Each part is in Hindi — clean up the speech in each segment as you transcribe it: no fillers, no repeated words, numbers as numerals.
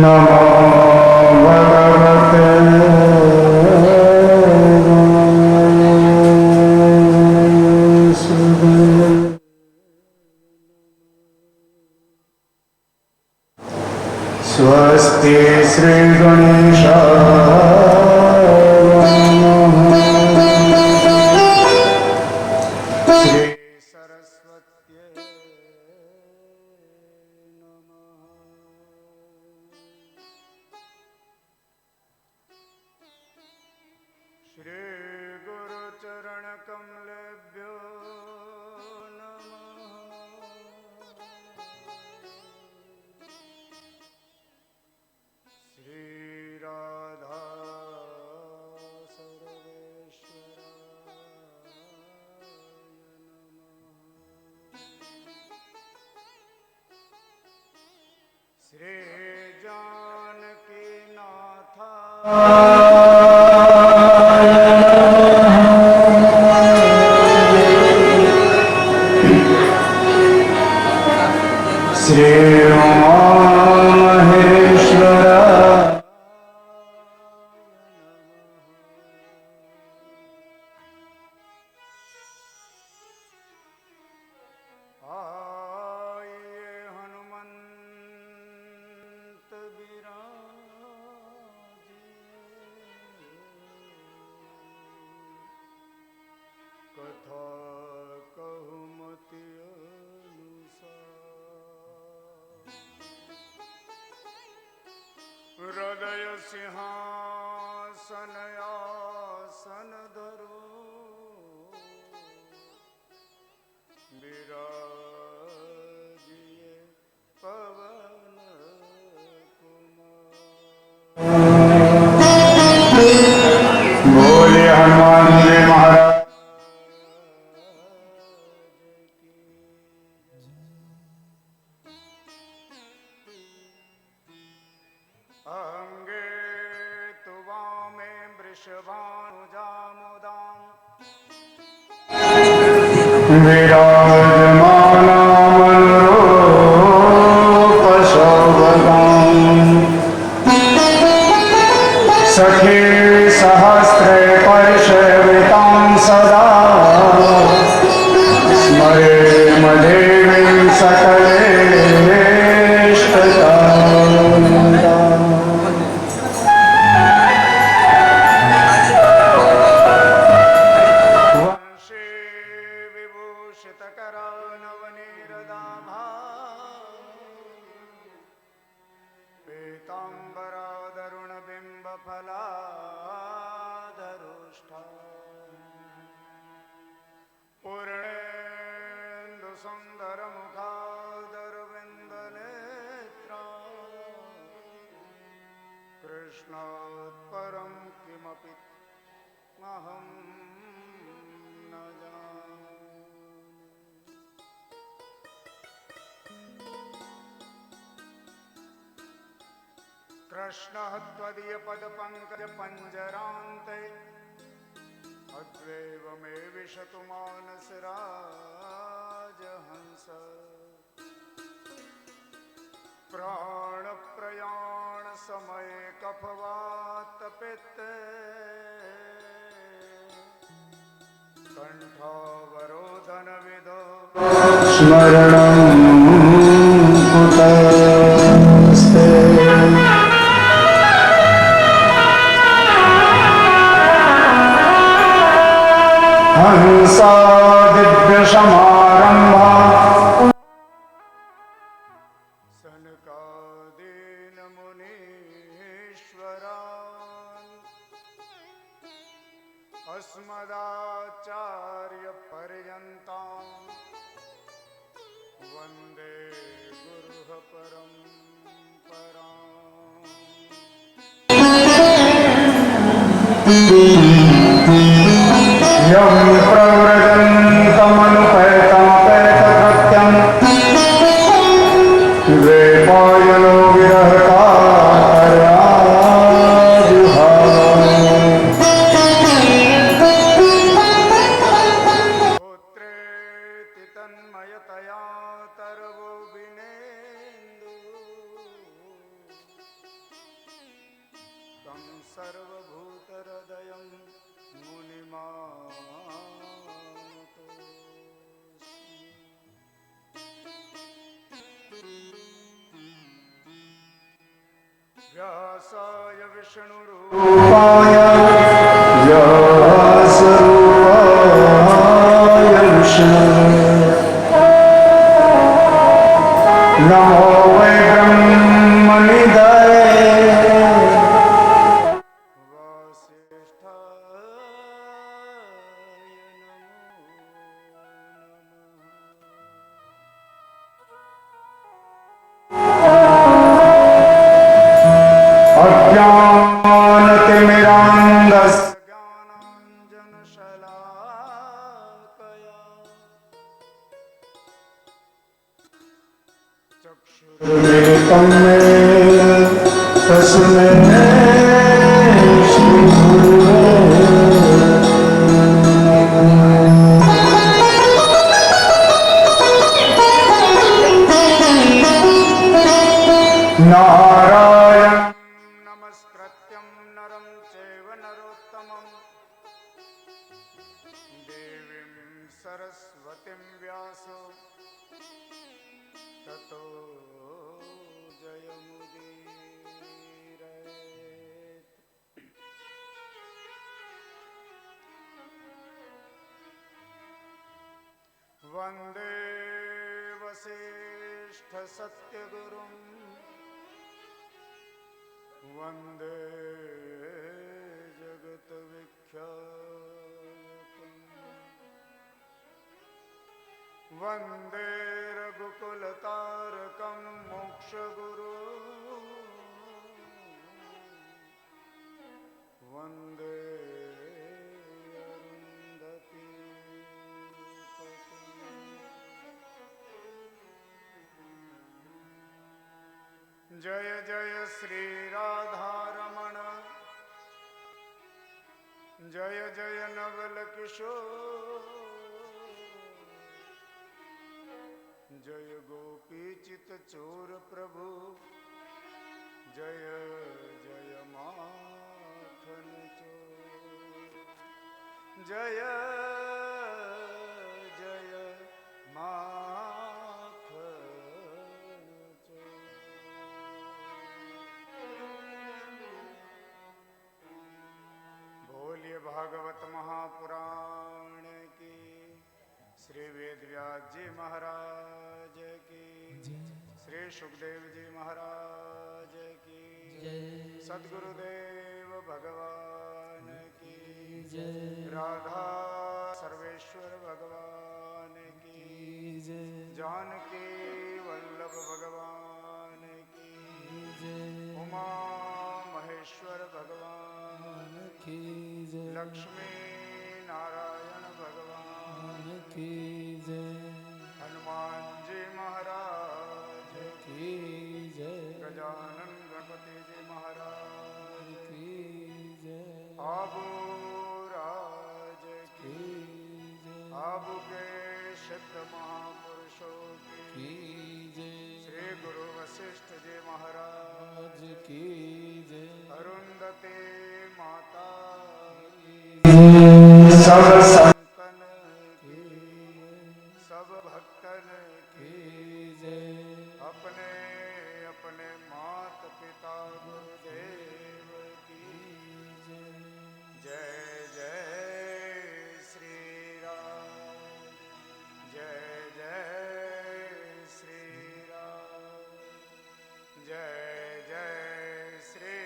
नमो भगवते स्वस्ति श्री हृदय सिंहासन आसन धरो विराजिए पवन कुमार। बोले हनुमान जी महाराज। सखी सहस्रे परिसेवितां सदा स्मरे मदेवीं सकलेष्टताम्। वंशे विभूषितकरा नवनीरदाभा पीताम्बरादरुणबिम्बफलाधरुष्ठा पूर्णेन्दु सुन्दरमुखादरविन्दनेत्रा कृष्णात् परं किमपि अहं न जाने। कृष्णः त्वदीयपदपङ्कजपञ्जरान्ते अद्वैव मे विशतु मानसराजहंस। प्राणप्रयाणसमये कफवातपित्ते कण्ठावरोधनविदो स्मरणं कुतस्ते। हंसा दिव्यसमारम्भा सनकादीन मुनीश्वरान् अस्मदाचार्यपर्यन्तां वन्दे गुरुः परम्पराम्। यं प्रव्रजन्तमनुपैतमपैतकृत्यं द्वैपायनो विरहकातराजुहाव। तरवो विनेन्दु तं सर्वभूतहृदयं मुनिमानतोऽस्मि। व्यासाय विष्णुरूपाय व्यासरूपाय विष्णवे नमो वै ब्रह्मनिधये वासिष्ठाय अज्ञानतिमिरान्धस्य ज्ञानाञ्जनशलाकया चक्षुरुन्मिलितं येन तस्मै नारायणं नमस्कृत्यं नरं चैव नरोत्तमं देवीं सरस्वतीं व्यासो ततो जयमुदीरयेत्। वन्दे वसिष्ठसत्यगुरुं वन्दे जगद्विख्यातं वन्दे रघुकुलतारकं मोक्षगुरुं वन्दे अरुन्धतीपतिम्। जय जय श्री राधारमण जय जय नवल किशोर जय गोपी चित चोर प्रभु जय जय माखन चोर जय जय माखन चोर। बोलिए भागवत महापुराण की श्री वेदव्यास जी महाराज की श्री सुखदेव जी महाराज की सद्गुरुदेव भगवान की राधा सर्वेश्वर भगवान की जानकी वल्लभ भगवान की उमा महेश्वर भगवान की लक्ष्मी नारायण भगवान की हनुमान जी महाराज की गजानन गणपति जी महाराज की आबू राज की आबू के सिद्ध महापुरुषों की श्री गुरु वशिष्ठ जी महाराज की अरुंधति माता सब संतन की सब भक्तन की अपने अपने माता पिता गुरुदेव की जय जय श्री राम जय जय श्री राम जय जय श्री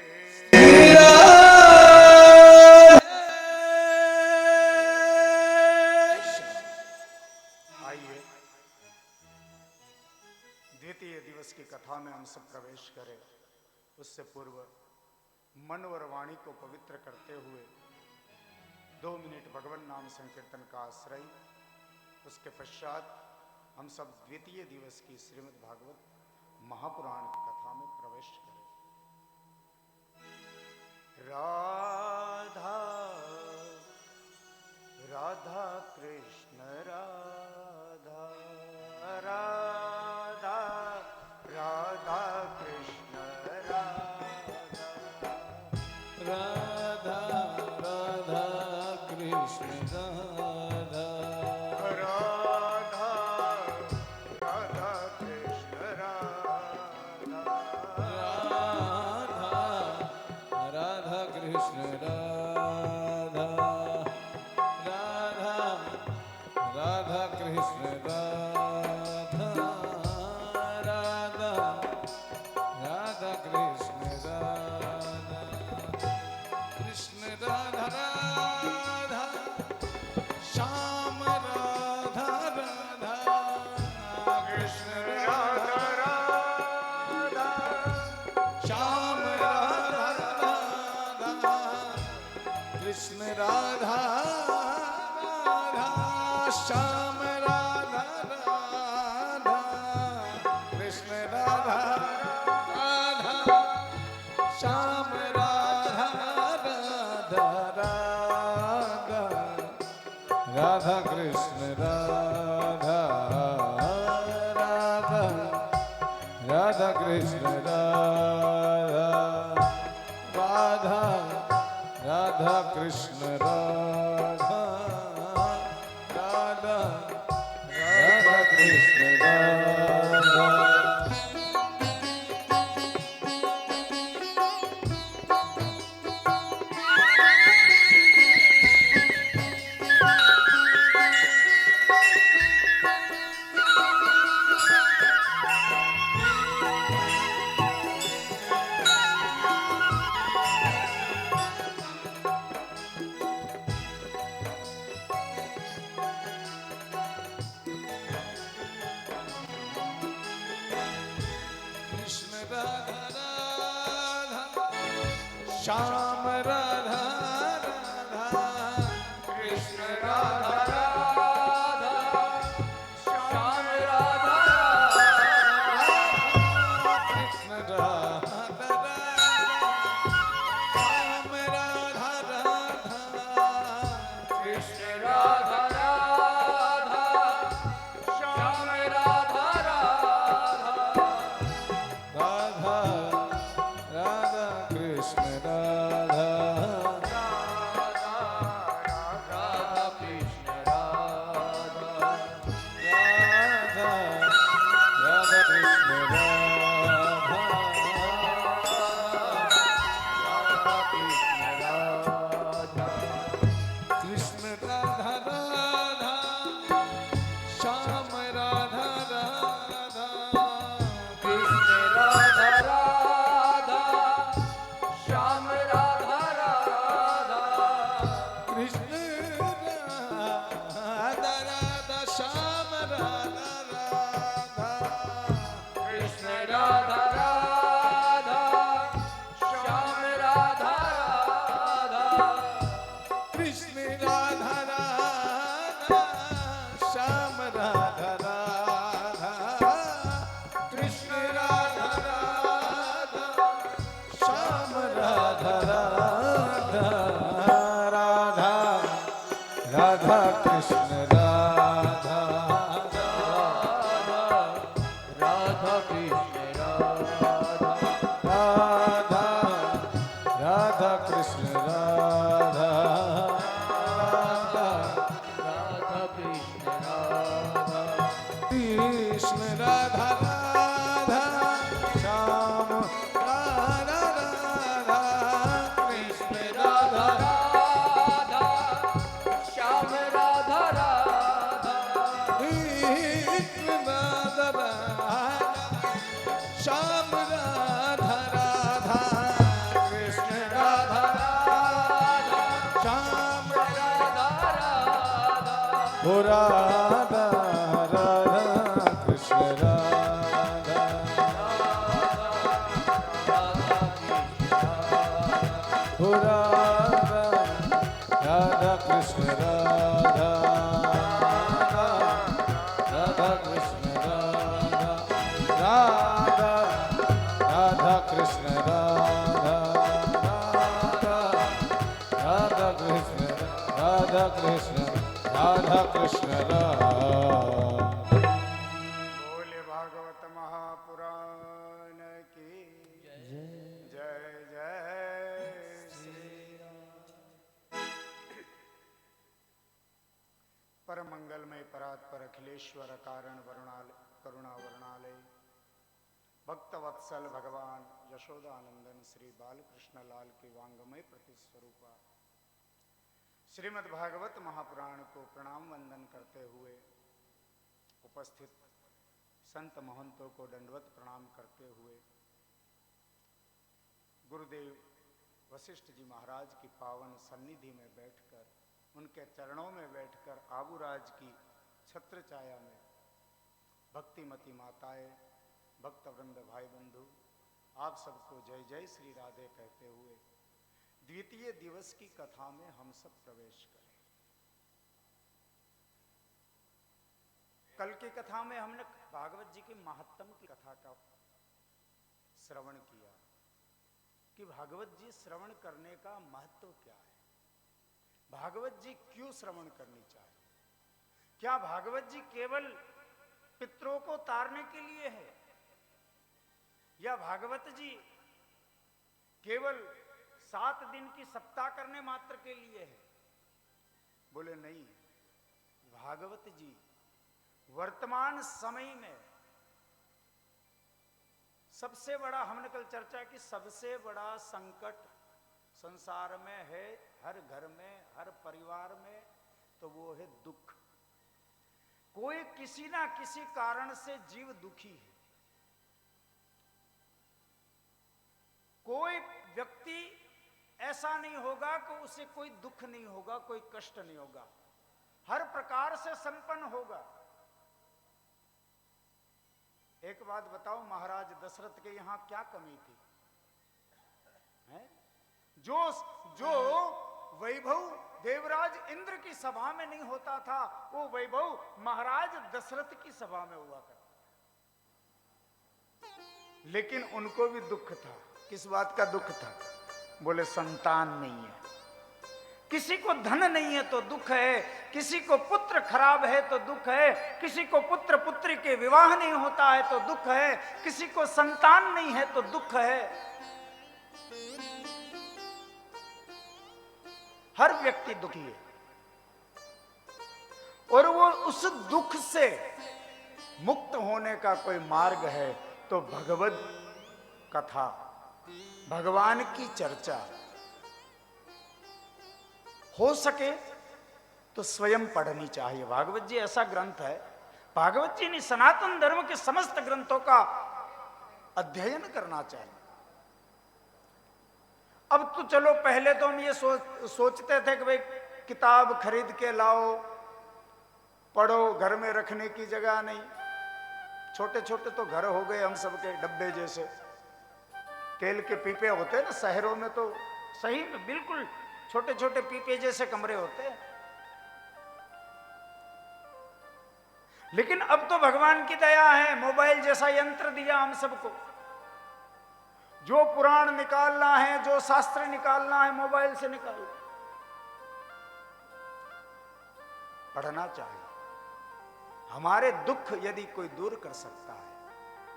द्वितीय दिवस की कथा में हम सब प्रवेश करें उससे पूर्व मन और वाणी को पवित्र करते हुए 2 मिनट भगवान नाम संकीर्तन का आश्रय। उसके पश्चात हम सब द्वितीय दिवस की श्रीमद् भागवत महापुराण की कथा में प्रवेश करें। राधा राधा कृष्ण राधा राधा राधा कृष्ण राधा राधा राधा कृष्ण राधा राधा राधा कृष्ण राधा। श्याम राधा राधा कृष्ण राधा राधा श्याम राधा राधा कृष्ण राधा श्याम राधा राधा कृष्ण राधा राधा श्याम राधा राधा राधा राधा कृष्ण राधा राधा राधा कृष्ण राधा राधा राधा कृष्ण राधा राधा कृष्ण राधा कृष्ण राधा राधा श्याम राधा राधा कृष्ण राधा राधा श्याम राधा राधा कृष्ण राधा राधा श्याम राधा राधा कृष्ण राधा राधा श्याम राधा राधा कृष्ण राधा राधा श्याम राधा राधा कृष्ण राधा राधा श्याम राधा राधा राधा राधा कृष्ण राधा राधा राधा कृष्ण राधा राधा राधा कृष्ण राधा राधा राधा कृष्ण राधा कृष्ण राधा राधा श्याम राधा राधा कृष्ण राधा राधा श्याम राधा राधा कृष्ण राधा राधा श्याम राधा राधा कृष्ण राधा राधा श्याम राधा राधा ओ राधा राधा कृष्ण राधा ओ राधा राधा कृष्ण राधा राधा कृष्ण राधा राधा राधा कृष्ण राधा राधा कृष्ण राधा कृष्ण राधा कृष्ण राधा। बोले भागवत महापुराण की जय जय श्री परम मंगलमय परात्पर अखिलेश्वर कारण करुणा वर्णालय भक्त वत्सल भगवान यशोदानंदन श्री बालकृष्ण लाल के वांगमय प्रतिस्वरूपा श्रीमद् भागवत महापुराण को प्रणाम वंदन करते हुए उपस्थित संत महंतों को दंडवत प्रणाम करते हुए गुरुदेव वशिष्ठ जी महाराज की पावन सन्निधि में बैठकर उनके चरणों में बैठकर आबूराज की छत्र छाया में भक्तिमती माताएं भक्तवृंद भाई बंधु आप सबको जय जय श्री राधे कहते हुए द्वितीय दिवस की कथा में हम सब प्रवेश करें। कल की कथा में हमने भागवत जी के महात्म की कथा का श्रवण किया कि भागवत जी श्रवण करने का महत्व क्या है, भागवत जी क्यों श्रवण करनी चाहिए। क्या भागवत जी केवल पितरों को तारने के लिए है, या भागवत जी केवल 7 दिन की सप्ताह करने मात्र के लिए है? बोले नहीं, भागवत जी वर्तमान समय में सबसे बड़ा, हमने कल चर्चा की, सबसे बड़ा संकट संसार में है, हर घर में, हर परिवार में, तो वो है दुख। कोई किसी ना किसी कारण से जीव दुखी है। कोई व्यक्ति ऐसा नहीं होगा कि उसे कोई दुख नहीं होगा, कोई कष्ट नहीं होगा, हर प्रकार से संपन्न होगा। एक बात बताओ, महाराज दशरथ के यहां क्या कमी थी? है? जो वैभव देवराज इंद्र की सभा में नहीं होता था, वो वैभव महाराज दशरथ की सभा में हुआ करता। लेकिन उनको भी दुख था। किस बात का दुख था? बोले संतान नहीं है। किसी को धन नहीं है तो दुख है, किसी को पुत्र खराब है तो दुख है, किसी को पुत्र पुत्री के विवाह नहीं होता है तो दुख है, किसी को संतान नहीं है तो दुख है। हर व्यक्ति दुखी है, और वो उस दुख से मुक्त होने का कोई मार्ग है तो भगवत कथा, भगवान की चर्चा। हो सके तो स्वयं पढ़नी चाहिए। भागवत जी ऐसा ग्रंथ है, भागवत जी ने सनातन धर्म के समस्त ग्रंथों का अध्ययन करना चाहिए। अब तो चलो, पहले तो हम ये सोचते थे कि भाई किताब खरीद के लाओ, पढ़ो, घर में रखने की जगह नहीं। छोटे छोटे तो घर हो गए हम सबके, डब्बे जैसे तेल के पीपे होते हैं ना, शहरों में तो सही में बिल्कुल छोटे छोटे पीपे जैसे कमरे होते हैं। लेकिन अब तो भगवान की दया है, मोबाइल जैसा यंत्र दिया हम सबको। जो पुराण निकालना है, जो शास्त्र निकालना है, मोबाइल से निकालो। पढ़ना चाहिए। हमारे दुख यदि कोई दूर कर सकता है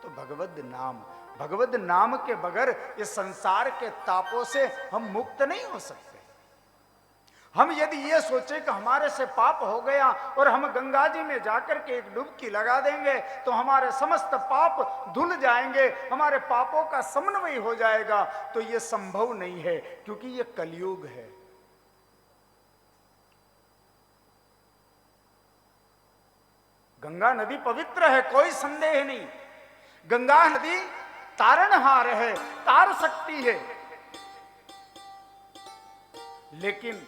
तो भगवद नाम, भगवद नाम के बगैर इस संसार के तापों से हम मुक्त नहीं हो सकते। हम यदि ये सोचे कि हमारे से पाप हो गया और हम गंगा जी में जाकर के एक डुबकी लगा देंगे तो हमारे समस्त पाप धुल जाएंगे, हमारे पापों का समन्वय हो जाएगा, तो ये संभव नहीं है, क्योंकि ये कलयुग है। गंगा नदी पवित्र है, कोई संदेह नहीं। गंगा नदी तारणहार है, तार सकती है। लेकिन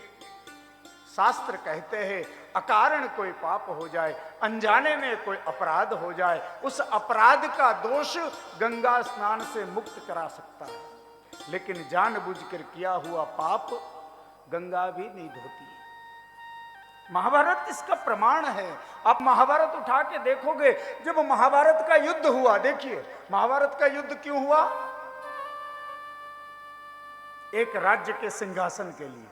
शास्त्र कहते हैं अकारण कोई पाप हो जाए, अनजाने में कोई अपराध हो जाए, उस अपराध का दोष गंगा स्नान से मुक्त करा सकता है। लेकिन जानबूझकर किया हुआ पाप गंगा भी नहीं धोती है। महाभारत इसका प्रमाण है। आप महाभारत उठा के देखोगे, जब महाभारत का युद्ध हुआ, देखिए महाभारत का युद्ध क्यों हुआ? एक राज्य के सिंहासन के लिए।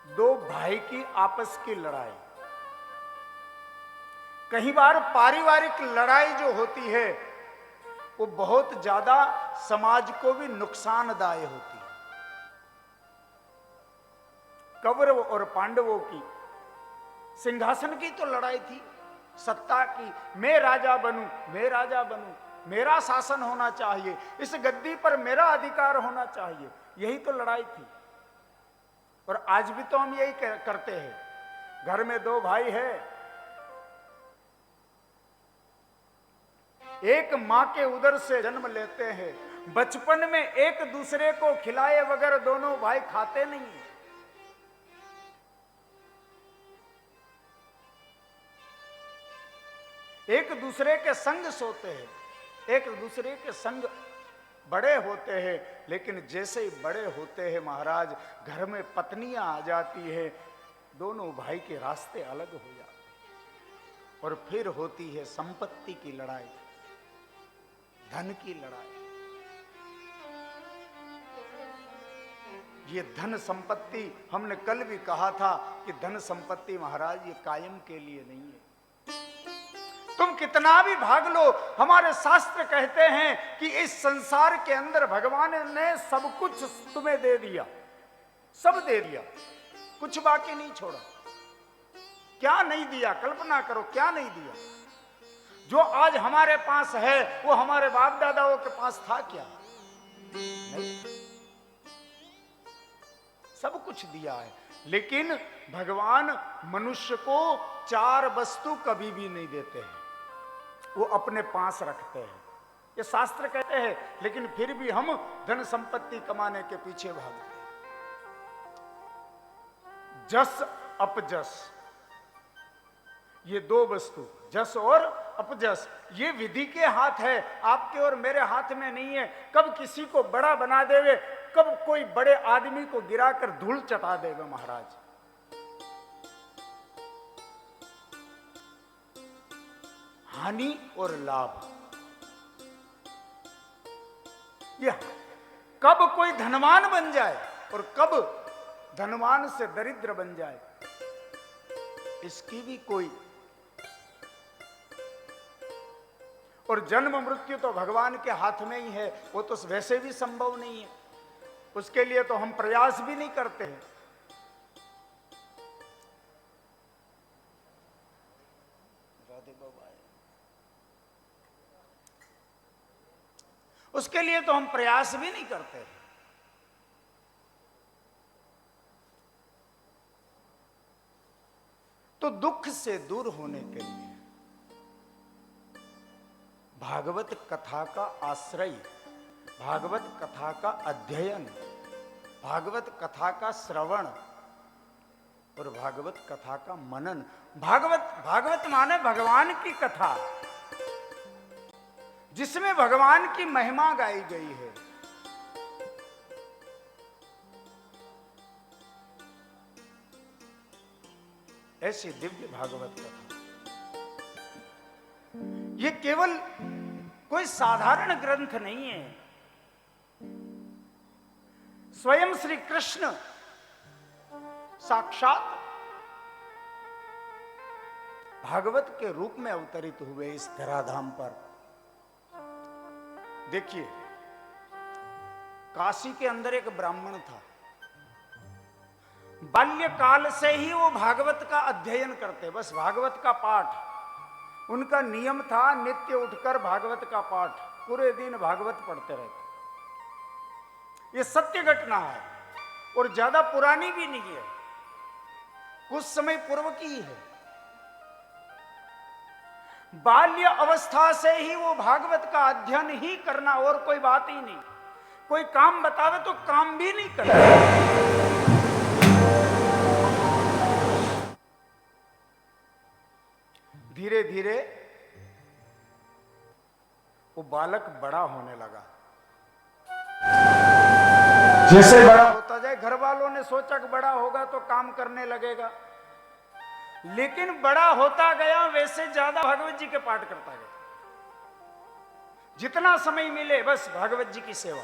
दो भाई की आपस की लड़ाई। कई बार पारिवारिक लड़ाई जो होती है वो बहुत ज्यादा समाज को भी नुकसानदायक होती है। कौरव और पांडवों की सिंहासन की तो लड़ाई थी, सत्ता की। मैं राजा बनूं, मैं राजा बनूं, मेरा शासन होना चाहिए, इस गद्दी पर मेरा अधिकार होना चाहिए, यही तो लड़ाई थी। और आज भी तो हम यही करते हैं। घर में दो भाई है, एक मां के उदर से जन्म लेते हैं, बचपन में एक दूसरे को खिलाए बगैर दोनों भाई खाते नहीं हैं। एक दूसरे के संग सोते हैं, एक दूसरे के संग बड़े होते हैं। लेकिन जैसे ही बड़े होते हैं महाराज, घर में पत्नियां आ जाती है, दोनों भाई के रास्ते अलग हो जाते हैं। और फिर होती है संपत्ति की लड़ाई, धन की लड़ाई। ये धन संपत्ति, हमने कल भी कहा था कि धन संपत्ति महाराज ये कायम के लिए नहीं है। तुम कितना भी भाग लो, हमारे शास्त्र कहते हैं कि इस संसार के अंदर भगवान ने सब कुछ तुम्हें दे दिया, सब दे दिया, कुछ बाकी नहीं छोड़ा। क्या नहीं दिया, कल्पना करो क्या नहीं दिया। जो आज हमारे पास है वो हमारे बाप दादाओं के पास था क्या? नहीं, सब कुछ दिया है। लेकिन भगवान मनुष्य को चार वस्तु कभी भी नहीं देते हैं, वो अपने पास रखते हैं, ये शास्त्र कहते हैं। लेकिन फिर भी हम धन संपत्ति कमाने के पीछे भागते हैं। जस अपजस, ये दो वस्तु, जस और अपजस, ये विधि के हाथ है, आपके और मेरे हाथ में नहीं है। कब किसी को बड़ा बना देवे, कब कोई बड़े आदमी को गिराकर धूल चटा देवे महाराज। हानि और लाभ, ये कब कोई धनवान बन जाए और कब धनवान से दरिद्र बन जाए, इसकी भी कोई। और जन्म मृत्यु तो भगवान के हाथ में ही है, वो तो वैसे भी संभव नहीं है, उसके लिए तो हम प्रयास भी नहीं करते हैं। राधे बाबा, उसके लिए तो हम प्रयास भी नहीं करते हैं। तो दुख से दूर होने के लिए भागवत कथा का आश्रय, भागवत कथा का अध्ययन, भागवत कथा का श्रवण और भागवत कथा का मनन। भागवत माने भगवान की कथा, जिसमें भगवान की महिमा गाई गई है। ऐसी दिव्य भागवत कथा, ये केवल कोई साधारण ग्रंथ नहीं है। स्वयं श्री कृष्ण साक्षात भागवत के रूप में अवतरित हुए इस धराधाम पर। देखिए, काशी के अंदर एक ब्राह्मण था, बाल्यकाल से ही वो भागवत का अध्ययन करते, बस भागवत का पाठ उनका नियम था। नित्य उठकर भागवत का पाठ, पूरे दिन भागवत पढ़ते रहते। ये सत्य घटना है और ज्यादा पुरानी भी नहीं है, कुछ समय पूर्व की है। बाल्य अवस्था से ही वो भागवत का अध्ययन ही करना, और कोई बात ही नहीं। कोई काम बतावे तो काम भी नहीं करना। धीरे धीरे वो बालक बड़ा होने लगा। जैसे बड़ा होता जाए, घर वालों ने सोचा कि बड़ा होगा तो काम करने लगेगा, लेकिन बड़ा होता गया वैसे ज्यादा भागवत जी के पाठ करता गया। जितना समय मिले बस भागवत जी की सेवा,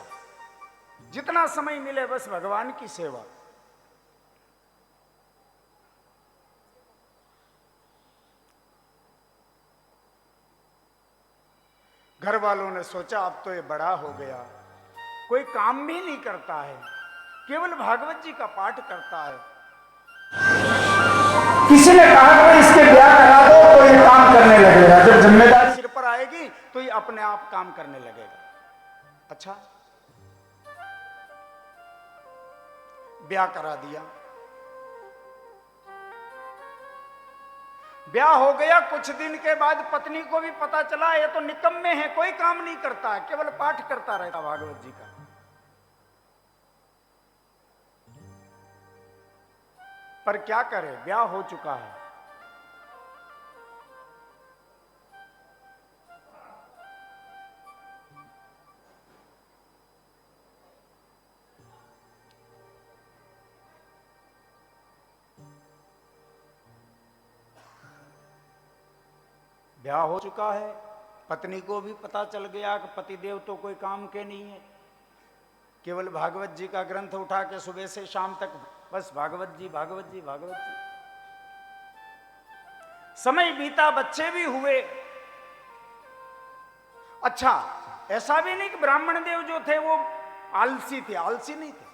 जितना समय मिले बस भगवान की सेवा। घर वालों ने सोचा अब तो ये बड़ा हो गया, कोई काम भी नहीं करता है, केवल भागवत जी का पाठ करता है। किसी ने कहा कि इसके ब्याह करा दो तो ये काम करने लगेगा, जब जिम्मेदारी सिर पर आएगी तो ये अपने आप काम करने लगेगा। अच्छा, ब्याह करा दिया, ब्याह हो गया। कुछ दिन के बाद पत्नी को भी पता चला ये तो निकम्मे है, कोई काम नहीं करता, केवल पाठ करता रहता भागवत जी का। पर क्या करे, ब्याह हो चुका है। ब्याह हो चुका है, पत्नी को भी पता चल गया कि पतिदेव तो कोई काम के नहीं है, केवल भागवत जी का ग्रंथ उठा के सुबह से शाम तक बस भागवत जी भागवत जी भागवत जी। समय बीता, बच्चे भी हुए, अच्छा, ऐसा भी नहीं कि ब्राह्मण देव जो थे वो आलसी थे, आलसी नहीं थे।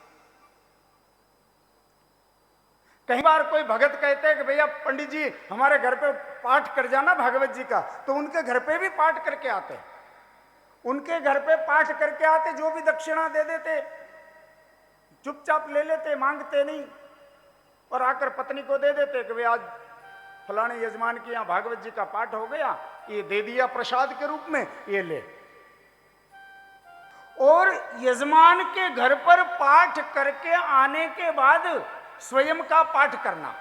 कई बार कोई भगत कहते हैं कि भैया पंडित जी हमारे घर पे पाठ कर जाना भागवत जी का, तो उनके घर पे भी पाठ करके आते हैं। उनके घर पे पाठ करके आते, जो भी दक्षिणा दे देते, चुपचाप ले लेते, मांगते नहीं, और आकर पत्नी को दे देते कि भाई आज फलाने यजमान के यहां भागवत जी का पाठ हो गया, ये दे दिया प्रसाद के रूप में, ये ले। और यजमान के घर पर पाठ करके आने के बाद स्वयं का पाठ करना।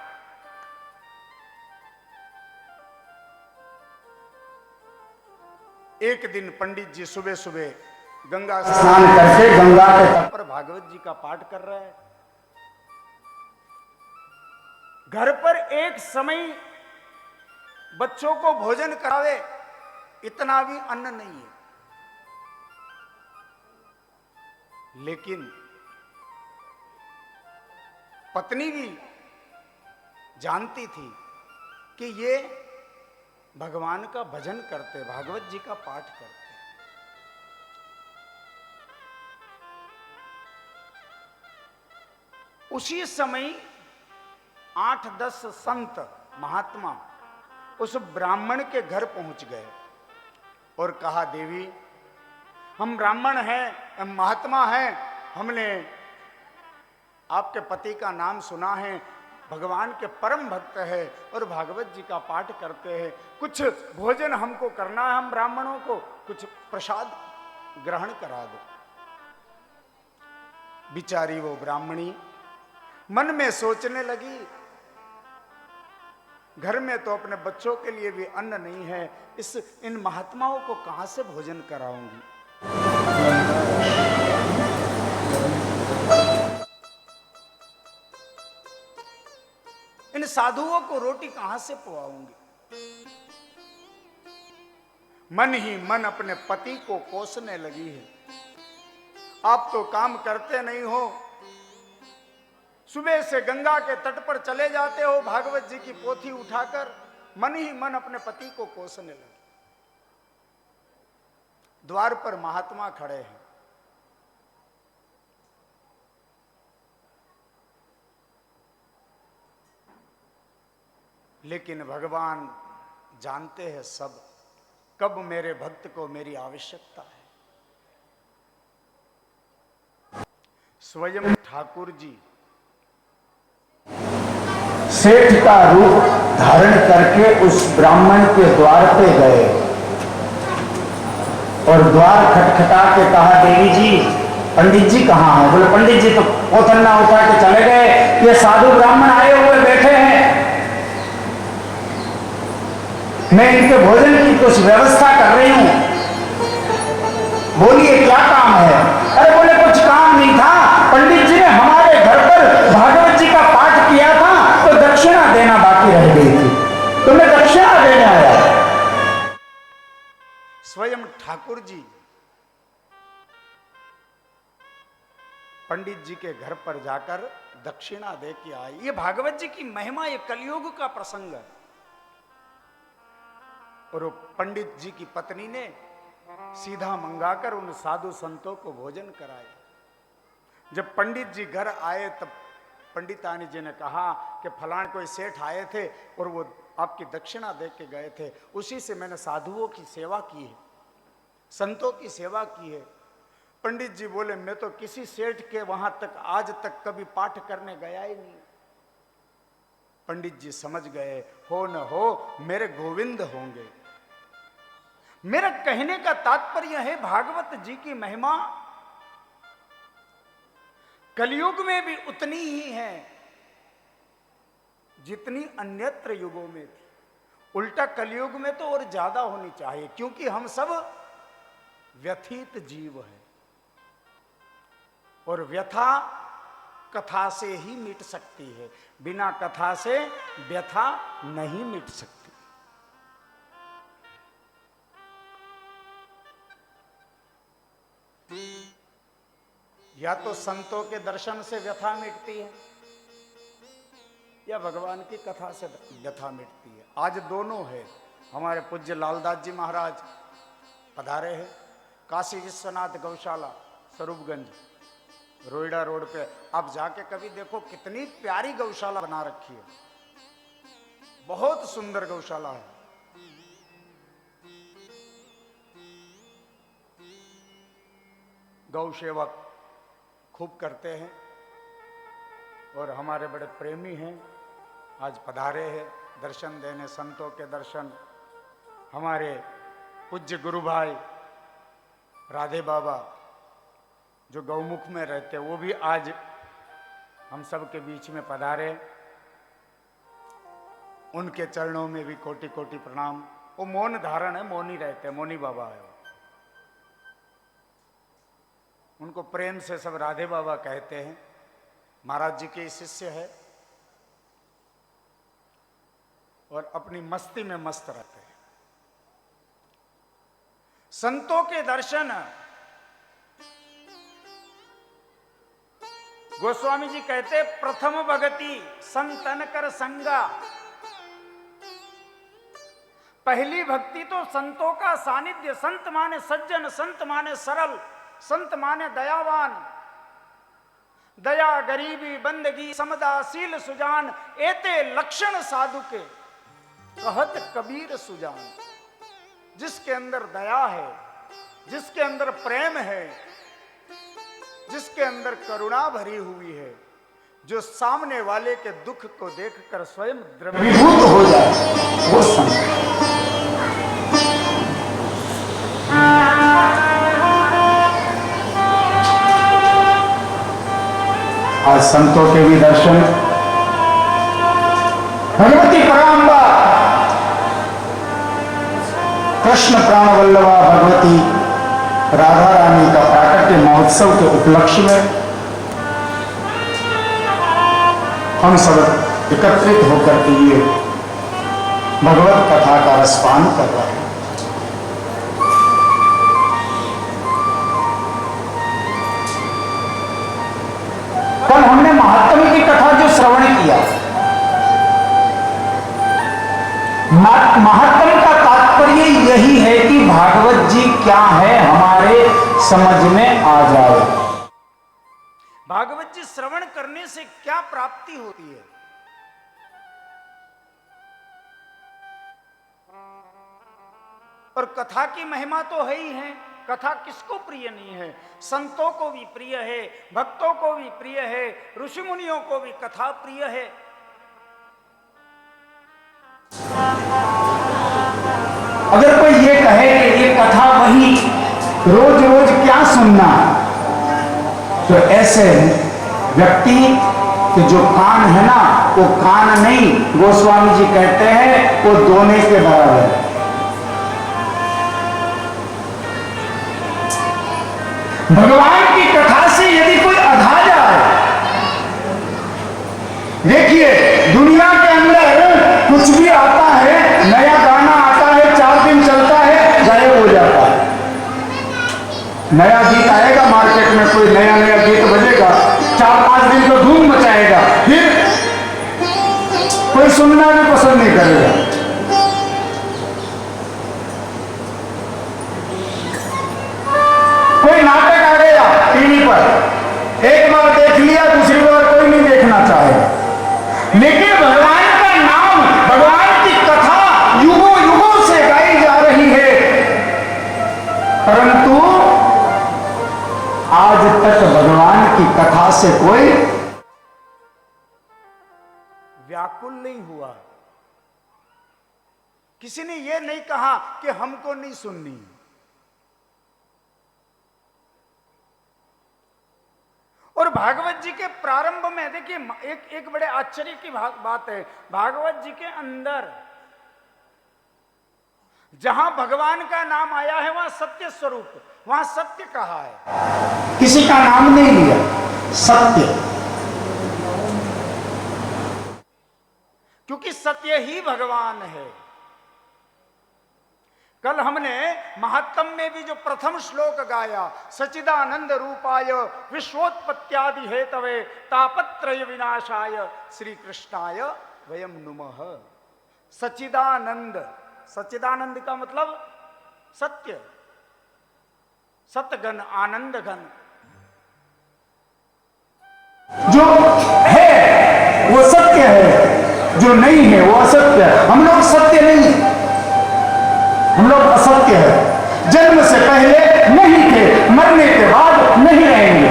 एक दिन पंडित जी सुबह सुबह गंगा स्नान करके गंगा के तट पर भागवत जी का पाठ कर रहे हैं। घर पर एक समय बच्चों को भोजन करावे इतना भी अन्न नहीं है, लेकिन पत्नी भी जानती थी कि ये भगवान का भजन करते, भागवत जी का पाठ करते। उसी समय 8-10 संत महात्मा उस ब्राह्मण के घर पहुंच गए और कहा, देवी हम ब्राह्मण हैं, हम महात्मा हैं, हमने आपके पति का नाम सुना है, भगवान के परम भक्त है और भागवत जी का पाठ करते हैं, कुछ भोजन हमको करना है, हम ब्राह्मणों को कुछ प्रसाद ग्रहण करा दो। बिचारी वो ब्राह्मणी मन में सोचने लगी, घर में तो अपने बच्चों के लिए भी अन्न नहीं है, इन महात्माओं को कहां से भोजन कराऊंगी। इन साधुओं को रोटी कहां से पवाऊंगी। मन ही मन अपने पति को कोसने लगी है, आप तो काम करते नहीं हो, सुबह से गंगा के तट पर चले जाते हो भागवत जी की पोथी उठाकर। मन ही मन अपने पति को कोसने लगे। द्वार पर महात्मा खड़े हैं, लेकिन भगवान जानते हैं सब, कब मेरे भक्त को मेरी आवश्यकता है। स्वयं ठाकुर जी सेठ का रूप धारण करके उस ब्राह्मण के द्वार पे गए और द्वार खटखटा के कहा, देवी जी पंडित जी कहाँ हैं? बोले पंडित जी तो पोथन्ना उठा के चले गए, ये साधु ब्राह्मण आए हुए बैठे हैं, मैं इनके भोजन की कुछ व्यवस्था कर रही हूं, बोलिए क्या काम है? अरे बोले कुछ काम नहीं था, पंडित जी ने हमारे घर पर भागवत जी का पाठ किया था तो दक्षिणा देना बाकी रह गई थी, तो मैं दक्षिणा देने आया। स्वयं ठाकुर जी पंडित जी के घर पर जाकर दक्षिणा दे के आए। ये भागवत जी की महिमा, ये कलयुग का प्रसंग है। और वो पंडित जी की पत्नी ने सीधा मंगाकर उन साधु संतों को भोजन कराया। जब पंडित जी घर आए तब पंडितानी जी ने कहा कि फलान कोई सेठ आए थे और वो आपकी दक्षिणा दे के गए थे, उसी से मैंने साधुओं की सेवा की है, संतों की सेवा की है। पंडित जी बोले, मैं तो किसी सेठ के वहां तक आज तक कभी पाठ करने गया ही नहीं। पंडित जी समझ गए, हो न हो मेरे गोविंद होंगे। मेरा कहने का तात्पर्य है, भागवत जी की महिमा कलयुग में भी उतनी ही है जितनी अन्यत्र युगों में थी। उल्टा कलयुग में तो और ज्यादा होनी चाहिए, क्योंकि हम सब व्यथित जीव हैं और व्यथा कथा से ही मिट सकती है, बिना कथा से व्यथा नहीं मिट सकती। या तो संतों के दर्शन से व्यथा मिटती है या भगवान की कथा से व्यथा मिटती है। आज दोनों है। हमारे पूज्य लालदास जी महाराज पधारे हैं काशी विश्वनाथ गौशाला स्वरूपगंज रोइडा रोड पे। आप जाके कभी देखो कितनी प्यारी गौशाला बना रखी है, बहुत सुंदर गौशाला है। गौ सेवक खूब करते हैं और हमारे बड़े प्रेमी हैं, आज पधारे हैं दर्शन देने, संतों के दर्शन। हमारे पूज्य गुरु भाई राधे बाबा जो गौमुख में रहते, वो भी आज हम सब के बीच में पधारे। उनके चरणों में भी कोटि कोटि प्रणाम। वो मौन धारण है, मौनी रहते, मौनी बाबा है। उनको प्रेम से सब राधे बाबा कहते हैं। महाराज जी के शिष्य है और अपनी मस्ती में मस्त रहते हैं। संतों के दर्शन, गोस्वामी जी कहते प्रथम भगति संतन कर संगा। पहली भक्ति तो संतों का सानिध्य। संत माने सज्जन, संत माने सरल, संत माने दयावान। दया गरीबी बंदगी समदा सील सुजान, एते लक्षण साधु के कहत कबीर सुजान। जिसके अंदर दया है, जिसके अंदर प्रेम है, जिसके अंदर करुणा भरी हुई है, जो सामने वाले के दुख को देखकर स्वयं द्रवीभूत हो जाए, वो संत। आज संतों के भी दर्शन। भगवती पराम्बा कृष्ण प्राण वल्लभा भगवती राधा रानी का प्राकट्य महोत्सव के उपलक्ष्य में हम सब एकत्रित होकर के लिए भगवत कथा का रसपान कर रहे हैं। कल हमने महात्म की कथा जो श्रवण किया, महात्म का तात्पर्य यही है कि भागवत जी क्या है हमारे समझ में आ जाए। भागवत जी श्रवण करने से क्या प्राप्ति होती है। और कथा की महिमा तो है ही है। कथा किसको प्रिय नहीं है? संतों को भी प्रिय है, भक्तों को भी प्रिय है, ऋषि मुनियों को भी कथा प्रिय है। अगर कोई ये कहे कि ये कथा वही रोज रोज क्या सुनना, तो ऐसे व्यक्ति के जो कान है ना, वो कान नहीं, गोस्वामी जी कहते हैं वो दोने के बराबर है। भगवान की कथा से यदि कोई अधा जाए, देखिए दुनिया के अंदर कुछ भी आता है, नया गाना आता है, 4 दिन चलता है, गायब हो जाता है। नया गीत आएगा मार्केट में, कोई नया नया गीत बजेगा, 4-5 दिन तो धूम मचाएगा, फिर कोई सुनना भी पसंद नहीं करेगा। कोई नाटक आ गया टीवी पर, एक बार देख लिया, दूसरी बार कोई नहीं देखना चाहेगा। लेकिन भगवान का नाम, भगवान की कथा युगों युगों से गाई जा रही है, परंतु आज तक भगवान की कथा से कोई व्याकुल नहीं हुआ। किसी ने यह नहीं कहा कि हमको नहीं सुननी। और भागवत जी के प्रारंभ में देखिए एक बड़े आश्चर्य की बात है। भागवत जी के अंदर जहां भगवान का नाम आया है वहां सत्य स्वरूप, वहां सत्य कहा है, किसी का नाम नहीं लिया, सत्य। क्योंकि सत्य ही भगवान है। कल हमने महात्म में भी जो प्रथम श्लोक गाया, सच्चिदानंद रूपाय विश्वोत्पत्त्यादि हेतवे तापत्रय विनाशाय श्री कृष्णाय वयम नुमः। सच्चिदानंद, सच्चिदानंद का मतलब सत्य, सतगन आनंद घन। जो है वो सत्य है, जो नहीं है वो असत्य है। हम लोग सत्य नहीं है, हम लोग असत्य है। जन्म से पहले नहीं थे, मरने के बाद नहीं रहेंगे।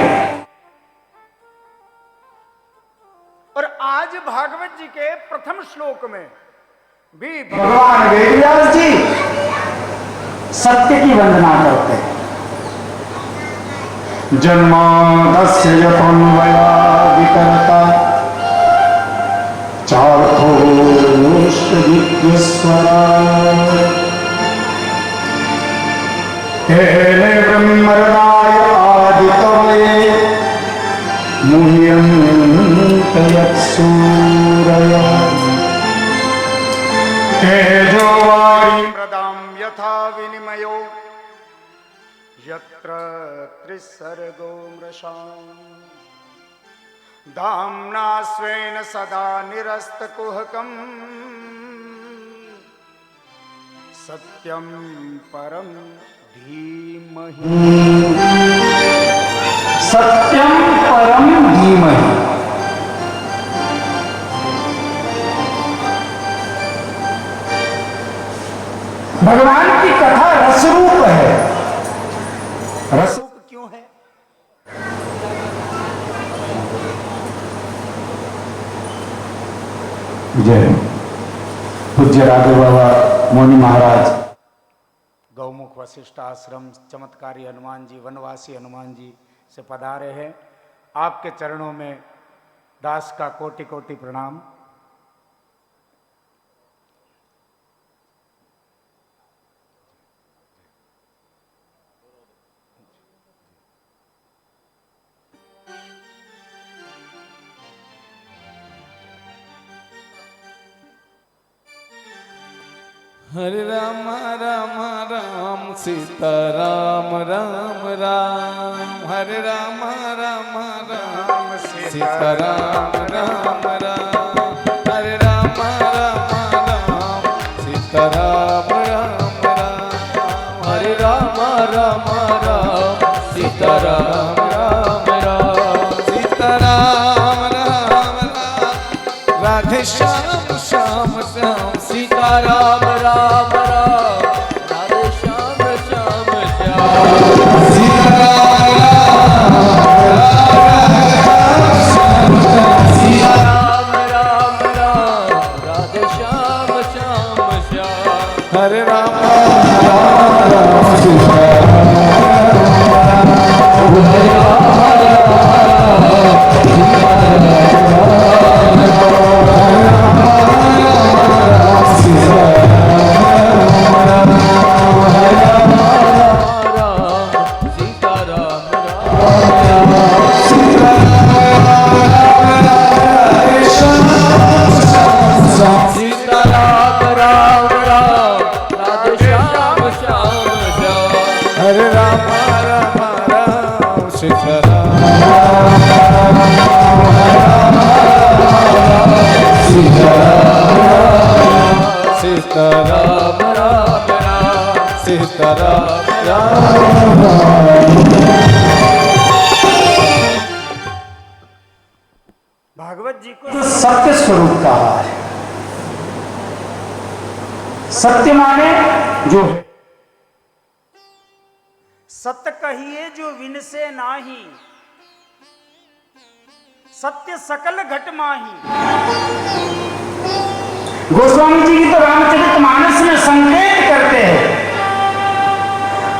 और आज भागवत जी के प्रथम श्लोक में भी भगवान वेदव्यास जी सत्य की वंदना करते हैं। जन्मादस्य यतोन्वयादिकर्ता चार्थोष्टदित्यस्वरा तेने ब्रह्मर्णाय आदिकवये मुह्यन्त यत्सूरया तेजोवारी प्रदां यथा विनिमयो यत्र त्रिसर्गो मृषा धाम्ना स्वेन सदा निरस्तकुहकम् सत्यं परं धीमहि। सत्यम परम धीमहि। भगवान की कथा रसरूप है। रसरूप क्यों है? जय पूज्य राघव बाबा मौनी महाराज, गौमुख वशिष्ठ आश्रम चमत्कारी हनुमान जी, वनवासी हनुमान जी से पधारे हैं। आपके चरणों में दास का कोटि कोटि प्रणाम। हरे राम राम राम सीताराम राम राम, हरे राम राम राम सीताराम राम राम, हरे राम राम राम सीताराम राम राम, हरे राम राम राम सीताराम राम राम, सीताराम राम राम राधे श्याम श्याम श्याम सीताराम राम राम, राधे श्याम श्याम श्याम सीताराम राम राम, राधे श्याम श्याम श्याम, हरे राम सीताराम राम राम सीताराम राम। भागवत जी को सत्य स्वरूप कहा है। सत्य माने जो है, सत्य कहिए जो विन से नाही, सत्य सकल घट माही। गोस्वामी जी की तो रामचरितमानस में संकेत करते हैं,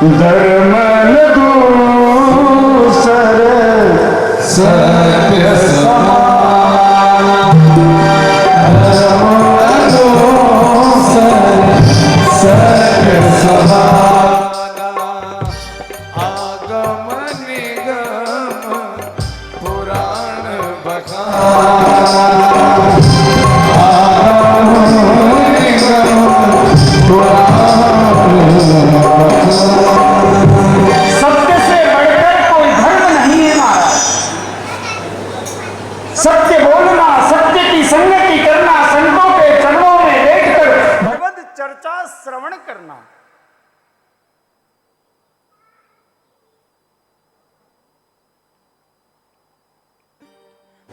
धर्म दूसर सत्य समान, धर्म दूसर सत्य समान, आगम निगम पुराण बखान, सत्य से बढ़कर कोई धर्म नहीं है महाराज। सत्य बोलना, सत्य की संगति करना, संतों के चरणों में बैठकर भगवत चर्चा श्रवण करना,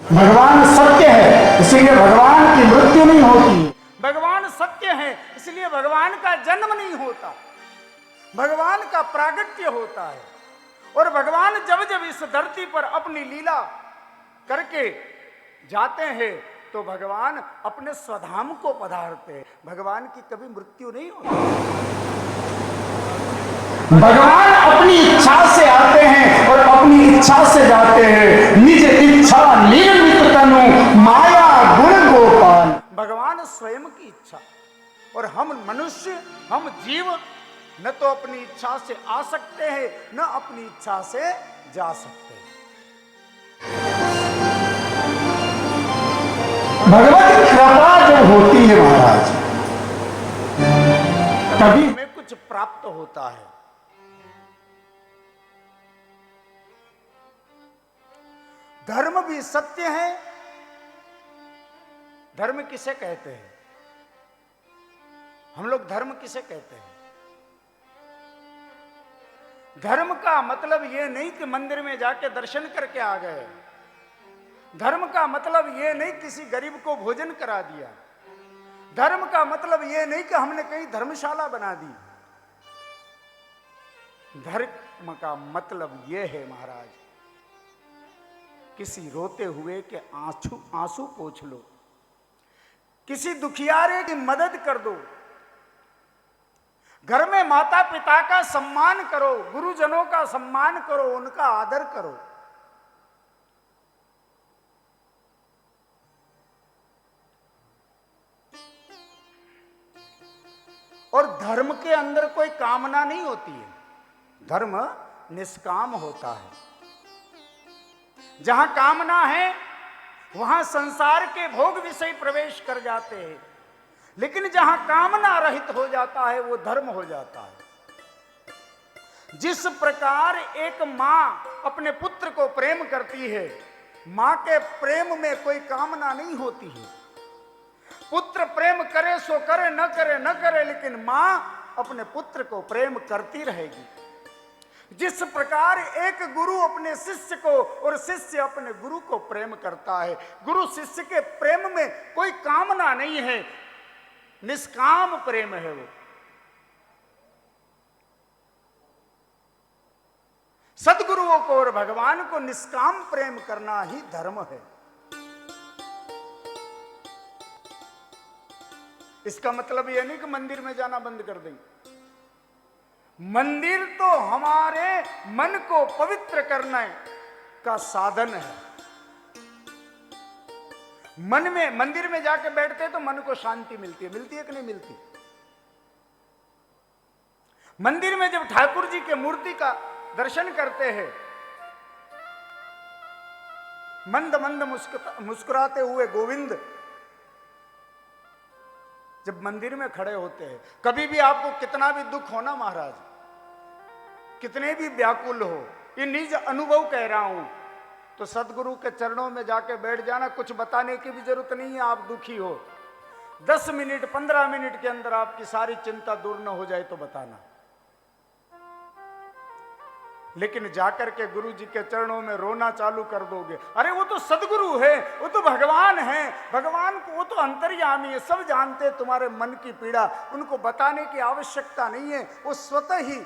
भगवान सत्य है, इसलिए भगवान की मृत्यु नहीं होती। भगवान सत्य है, इसलिए भगवान का जन्म नहीं होता, भगवान का प्रागट्य होता है। और भगवान जब जब इस धरती पर अपनी लीला करके जाते हैं तो भगवान अपने स्वधाम को पधारते हैं। भगवान की कभी मृत्यु नहीं होती। भगवान अपनी इच्छा से आते हैं और अपनी इच्छा से जाते हैं। निज इच्छा निर्मित तनु माया गुण गोपाल। भगवान स्वयं की इच्छा, और हम मनुष्य, हम जीव न तो अपनी इच्छा से आ सकते हैं न अपनी इच्छा से जा सकते हैं। भगवत कृपा जब होती है महाराज, तभी हमें कुछ प्राप्त होता है। धर्म भी सत्य है। धर्म किसे कहते हैं? हम लोग धर्म किसे कहते हैं? धर्म का मतलब यह नहीं कि मंदिर में जाके दर्शन करके आ गए। धर्म का मतलब यह नहीं किसी गरीब को भोजन करा दिया। धर्म का मतलब यह नहीं कि हमने कहीं धर्मशाला बना दी। धर्म का मतलब यह है महाराज, किसी रोते हुए के आंसू पोंछ लो, किसी दुखियारे की मदद कर दो, घर में माता पिता का सम्मान करो, गुरुजनों का सम्मान करो, उनका आदर करो। और धर्म के अंदर कोई कामना नहीं होती है। धर्म निष्काम होता है। जहां कामना है वहां संसार के भोग विषय प्रवेश कर जाते हैं, लेकिन जहां कामना रहित हो जाता है वो धर्म हो जाता है। जिस प्रकार एक मां अपने पुत्र को प्रेम करती है, मां के प्रेम में कोई कामना नहीं होती है। पुत्र प्रेम करे सो करे, न करे न करे, लेकिन मां अपने पुत्र को प्रेम करती रहेगी। जिस प्रकार एक गुरु अपने शिष्य को और शिष्य अपने गुरु को प्रेम करता है, गुरु शिष्य के प्रेम में कोई कामना नहीं है, निष्काम प्रेम है वो। सद्गुरुओं को और भगवान को निष्काम प्रेम करना ही धर्म है। इसका मतलब यह नहीं कि मंदिर में जाना बंद कर देंगे। मंदिर तो हमारे मन को पवित्र करने का साधन है। मन में, मंदिर में जाके बैठते तो मन को शांति मिलती है। मिलती है कि नहीं मिलती? मंदिर में जब ठाकुर जी के मूर्ति का दर्शन करते हैं, मंद मंद मुस्कुराते हुए गोविंद जब मंदिर में खड़े होते हैं, कभी भी आपको कितना भी दुख हो ना महाराज, कितने भी व्याकुल हो, ये निज अनुभव कह रहा हूं, तो सदगुरु के चरणों में जाके बैठ जाना। कुछ बताने की भी जरूरत नहीं है। आप दुखी हो, 10 मिनट 15 मिनट के अंदर आपकी सारी चिंता दूर न हो जाए तो बताना। लेकिन जाकर के गुरु जी के चरणों में रोना चालू कर दोगे, अरे वो तो सदगुरु है, वो तो भगवान है, भगवान को, वो तो अंतर्यामी है, सब जानते तुम्हारे मन की पीड़ा, उनको बताने की आवश्यकता नहीं है, वो स्वतः ही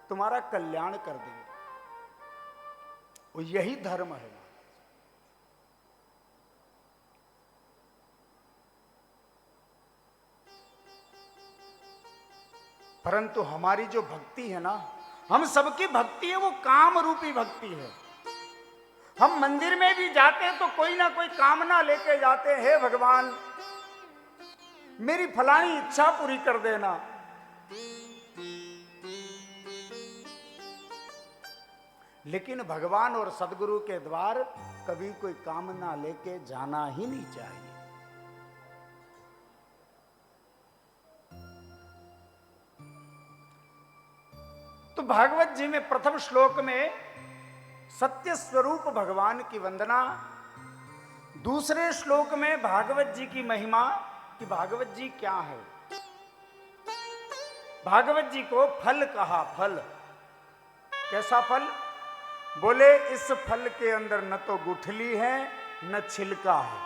तुम्हारा कल्याण कर देंगे। वो यही धर्म है। परंतु हमारी जो भक्ति है ना, हम सबकी भक्ति है, वो काम रूपी भक्ति है। हम मंदिर में भी जाते हैं तो कोई ना कोई कामना लेके जाते हैं, भगवान मेरी फलानी इच्छा पूरी कर देना। लेकिन भगवान और सदगुरु के द्वार कभी कोई कामना लेके जाना ही नहीं चाहिए। तो भागवत जी में प्रथम श्लोक में सत्य स्वरूप भगवान की वंदना, दूसरे श्लोक में भागवत जी की महिमा कि भागवत जी क्या है। भागवत जी को फल कहा। फल कैसा फल? बोले इस फल के अंदर न तो गुठली है न छिलका है।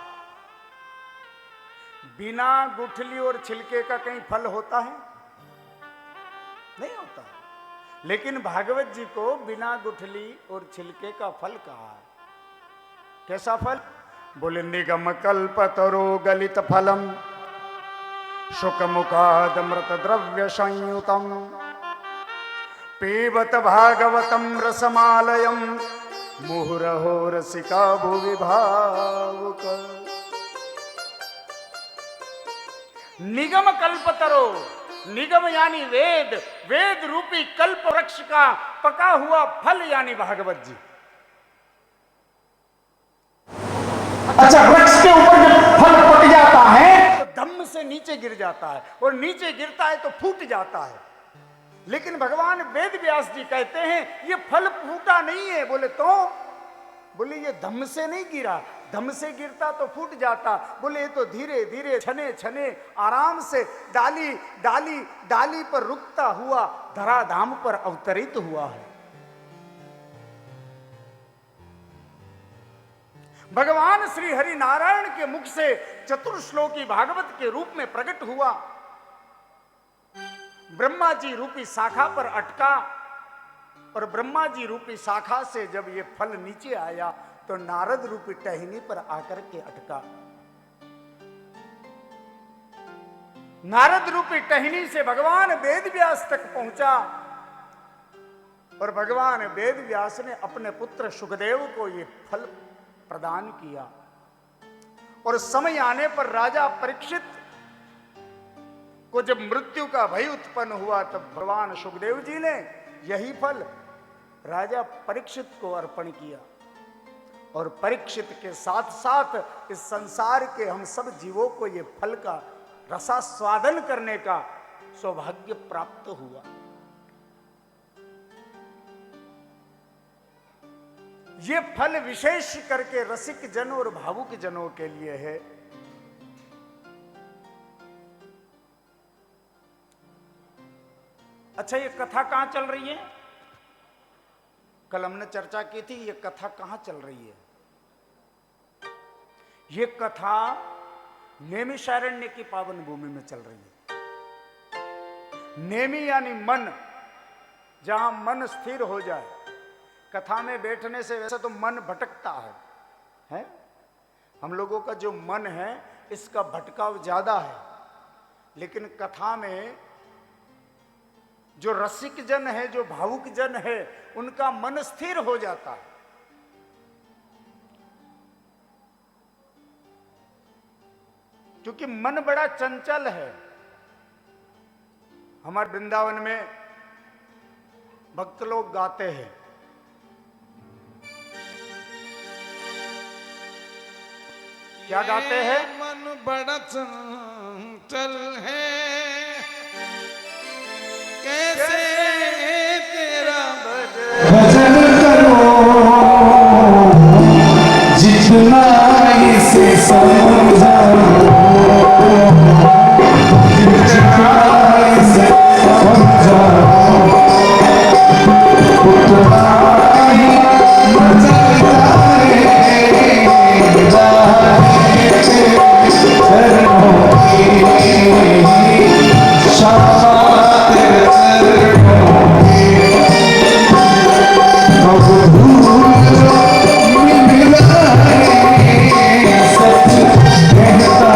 बिना गुठली और छिलके का कहीं फल होता है? नहीं होता। लेकिन भागवत जी को बिना गुठली और छिलके का फल कहा है। कैसा फल? बोले निगम कल्पतरो गलित फलम शुक मुखादमृत द्रव्य संयुतम पीबत भागवतम रसमालयम मुहुरहो रसिका भुवि भावुक। निगम कल्पतरो, निगम यानी वेद, वेद रूपी कल्प वृक्ष का पका हुआ फल यानी भागवत जी। अच्छा, वृक्ष के ऊपर जब फल पक जाता है तो धम्म से नीचे गिर जाता है, और नीचे गिरता है तो फूट जाता है। लेकिन भगवान वेद व्यास जी कहते हैं ये फल फूटा नहीं है। बोले तो? बोले ये धम्म से नहीं गिरा, धम्म से गिरता तो फूट जाता। बोले ये तो धीरे धीरे छने छने आराम से डाली डाली डाली पर रुकता हुआ धराधाम पर अवतरित हुआ है। भगवान श्री हरि नारायण के मुख से चतुर्श्लोकी भागवत के रूप में प्रकट हुआ। ब्रह्मा जी रूपी शाखा पर अटका, और ब्रह्मा जी रूपी शाखा से जब ये फल नीचे आया तो नारद रूपी टहनी पर आकर के अटका। नारद रूपी टहनी से भगवान वेद व्यास तक पहुंचा, और भगवान वेद व्यास ने अपने पुत्र सुखदेव को ये फल प्रदान किया। और समय आने पर राजा परीक्षित को जब मृत्यु का भय उत्पन्न हुआ तब भगवान सुखदेव जी ने यही फल राजा परीक्षित को अर्पण किया। और परीक्षित के साथ साथ इस संसार के हम सब जीवों को ये फल का रसास्वादन करने का सौभाग्य प्राप्त हुआ। ये फल विशेष करके रसिक जन और भावुक जनों के लिए है। अच्छा, ये कथा कहां चल रही है? कल हमने चर्चा की थी, ये कथा कहां चल रही है? ये कथा नेमिषारण्य की पावन भूमि में चल रही है। नेमि यानी मन, जहां मन स्थिर हो जाए। कथा में बैठने से वैसे तो मन भटकता है? हम लोगों का जो मन है इसका भटकाव ज्यादा है, लेकिन कथा में जो रसिक जन है, जो भावुक जन है, उनका मन स्थिर हो जाता है। क्योंकि मन बड़ा चंचल है। हमारे वृंदावन में भक्त लोग गाते हैं, क्या गाते हैं? मन बड़ा चंचल है, कैसे तेरा भजन करो जितना इसे समझो, जितना इसे समझो उतना ही मजा कहता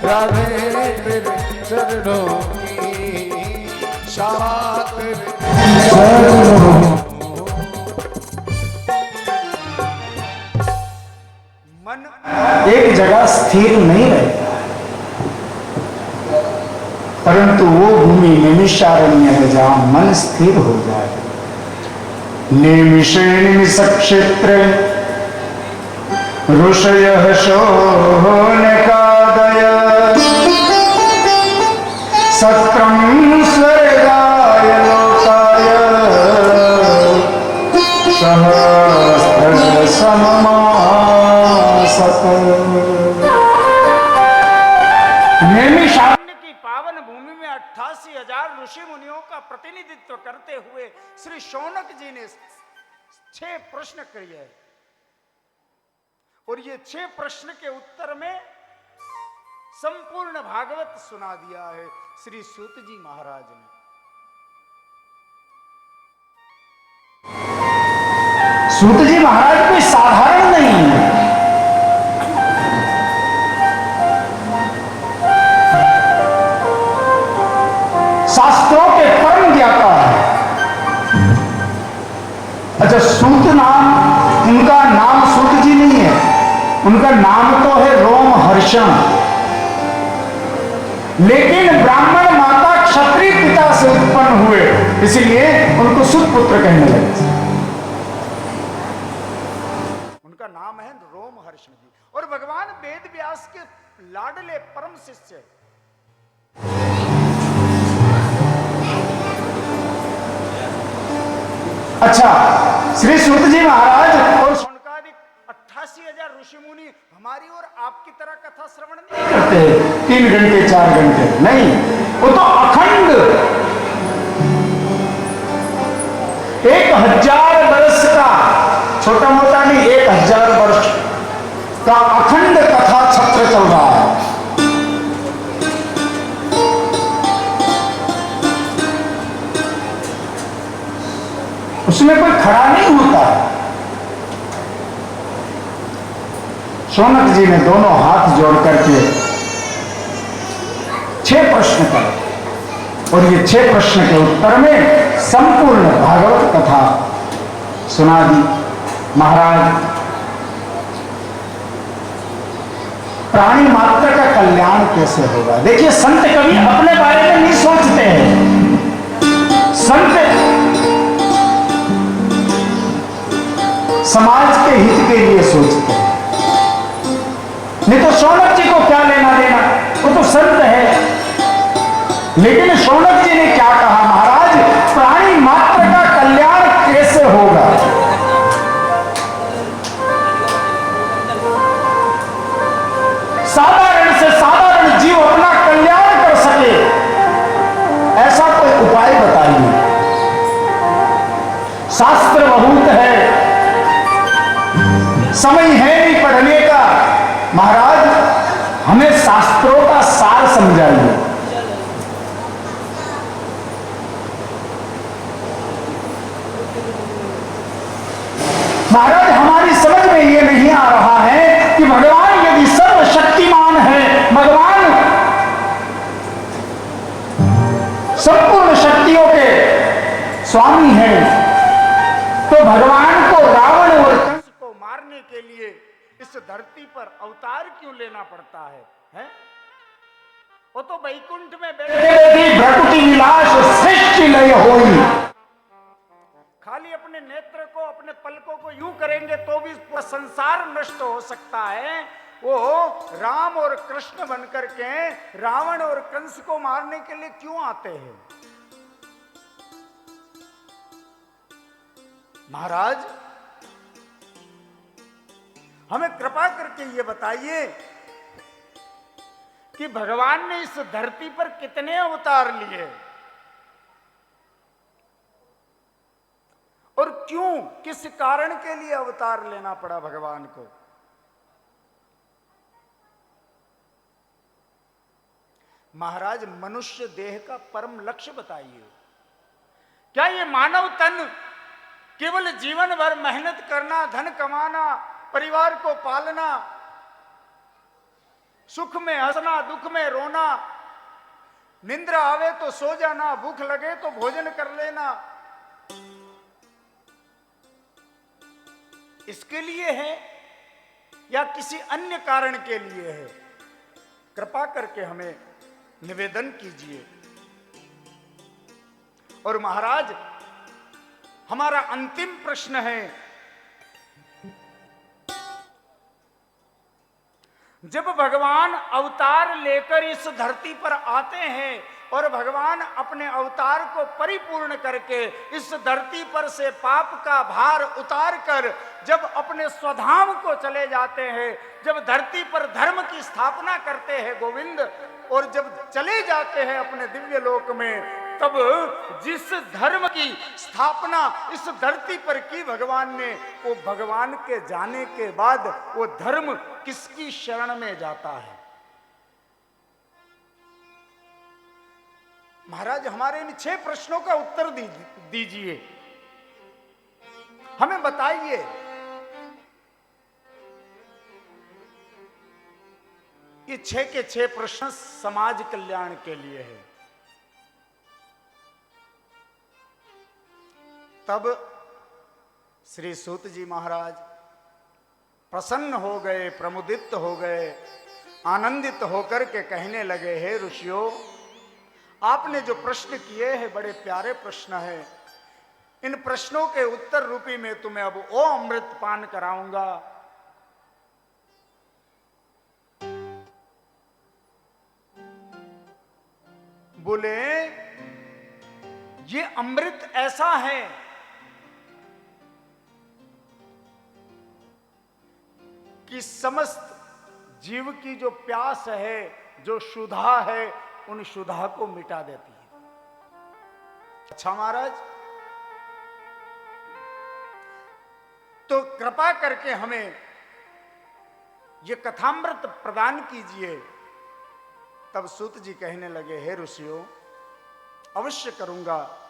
राधे तेरे चरणों की शाह तेरे मन एक जगह स्थिर नहीं रहता, परंतु वो भूमि निमिषारण्य है जहां मन स्थिर हो जाए। निमिषे निमिष क्षेत्र ऋषय शोनकादय सत्रम स्वर्गाय लोकाय सहस्त्र सममासत। निमिषारण्य की पावन भूमि में 88,000 ऋषि मुनियों का प्रतिनिधित्व करते हुए श्री शौनक जी ने 6 प्रश्न किए हैं और ये 6 प्रश्न के उत्तर में संपूर्ण भागवत सुना दिया है श्री सूत जी महाराज ने। सूत जी महाराज कोई साधारण नहीं है। शास्त्रों के परम ज्ञाता है। अच्छा, सूत नाम, उनका नाम सूत जी नहीं है, उनका नाम तो है रोमहर्षण, लेकिन ब्राह्मण माता क्षत्रिय पिता से उत्पन्न हुए, इसलिए उनको सुत पुत्र कहने लगे। उनका नाम है रोमहर्षण जी और भगवान वेद व्यास के लाडले परम शिष्य। अच्छा, श्री सूत जी महाराज और शौनकादि 88,000 ऋषि मुनि हमारी और आपकी तरह कथा श्रवण नहीं करते 3 घंटे 4 घंटे नहीं, वो तो अखंड 1000 वर्ष का, छोटा मोटा नहीं, 1000 वर्ष का अखंड कथा छत्र चल रहा है। उसमें कोई खड़ा नहीं होता। शौनक जी ने दोनों हाथ जोड़ करके 6 प्रश्न करे और ये 6 प्रश्न के उत्तर में संपूर्ण भागवत कथा सुना दी। महाराज, प्राणी मात्र का कल्याण कैसे होगा? देखिए, संत कभी अपने बारे में नहीं सोचते हैं। संत समाज के हित के लिए सोचते हैं। नहीं तो शौनक जी को क्या लेना देना, वो तो संत है। लेकिन शौनक जी ने क्या कहा? महाराज, प्राणी मात्र का कल्याण कैसे होगा? साधारण से साधारण जीव अपना कल्याण कर सके, ऐसा कोई उपाय बताइए। शास्त्र बहुत है, समय है नहीं पढ़ने का। महाराज, हमें शास्त्रों का सार समझाइए। महाराज, हमारी समझ में यह नहीं आ रहा है कि भगवान यदि सर्वशक्तिमान है, भगवान संपूर्ण शक्तियों के स्वामी हैं, तो भगवान को रावण और कंस को मारने के लिए इस धरती पर अवतार क्यों लेना पड़ता है? वो तो वैकुंठ में बैठे भ्रकुटी विलास सृष्टि लय होई। खाली अपने नेत्र को, अपने पलकों को यूं करेंगे तो भी पूरा संसार नष्ट हो सकता है। वो राम और कृष्ण बनकर के रावण और कंस को मारने के लिए क्यों आते हैं? महाराज, हमें कृपा करके ये बताइए कि भगवान ने इस धरती पर कितने अवतार लिए और क्यों, किस कारण के लिए अवतार लेना पड़ा भगवान को? महाराज, मनुष्य देह का परम लक्ष्य बताइए। क्या ये मानव तन केवल जीवन भर मेहनत करना, धन कमाना, परिवार को पालना सुख में हंसना, दुख में रोना, निंद्रा आवे तो सो जाना, भूख लगे तो भोजन कर लेना, इसके लिए है या किसी अन्य कारण के लिए है? कृपा करके हमें निवेदन कीजिए। और महाराज, हमारा अंतिम प्रश्न है, जब भगवान अवतार लेकर इस धरती पर आते हैं और भगवान अपने अवतार को परिपूर्ण करके इस धरती पर से पाप का भार उतार कर जब अपने स्वधाम को चले जाते हैं, जब धरती पर धर्म की स्थापना करते हैं गोविंद, और जब चले जाते हैं अपने दिव्य लोक में, तब जिस धर्म की स्थापना इस धरती पर की भगवान ने, वो भगवान के जाने के बाद वो धर्म किसकी शरण में जाता है? महाराज, हमारे इन 6 प्रश्नों का उत्तर दीजिए, हमें बताइए। ये 6 के 6 प्रश्न समाज कल्याण के लिए है। तब श्री सूत जी महाराज प्रसन्न हो गए, प्रमुदित हो गए, आनंदित होकर के कहने लगे, हे ऋषियों, आपने जो प्रश्न किए हैं बड़े प्यारे प्रश्न हैं। इन प्रश्नों के उत्तर रूपी में तुम्हें अब ओ अमृत पान कराऊंगा। बोले, ये अमृत ऐसा है कि समस्त जीव की जो प्यास है, जो क्षुधा है, उन क्षुधा को मिटा देती है। अच्छा महाराज, तो कृपा करके हमें ये कथामृत प्रदान कीजिए। तब सूत जी कहने लगे, हे ऋषियों, अवश्य करूंगा,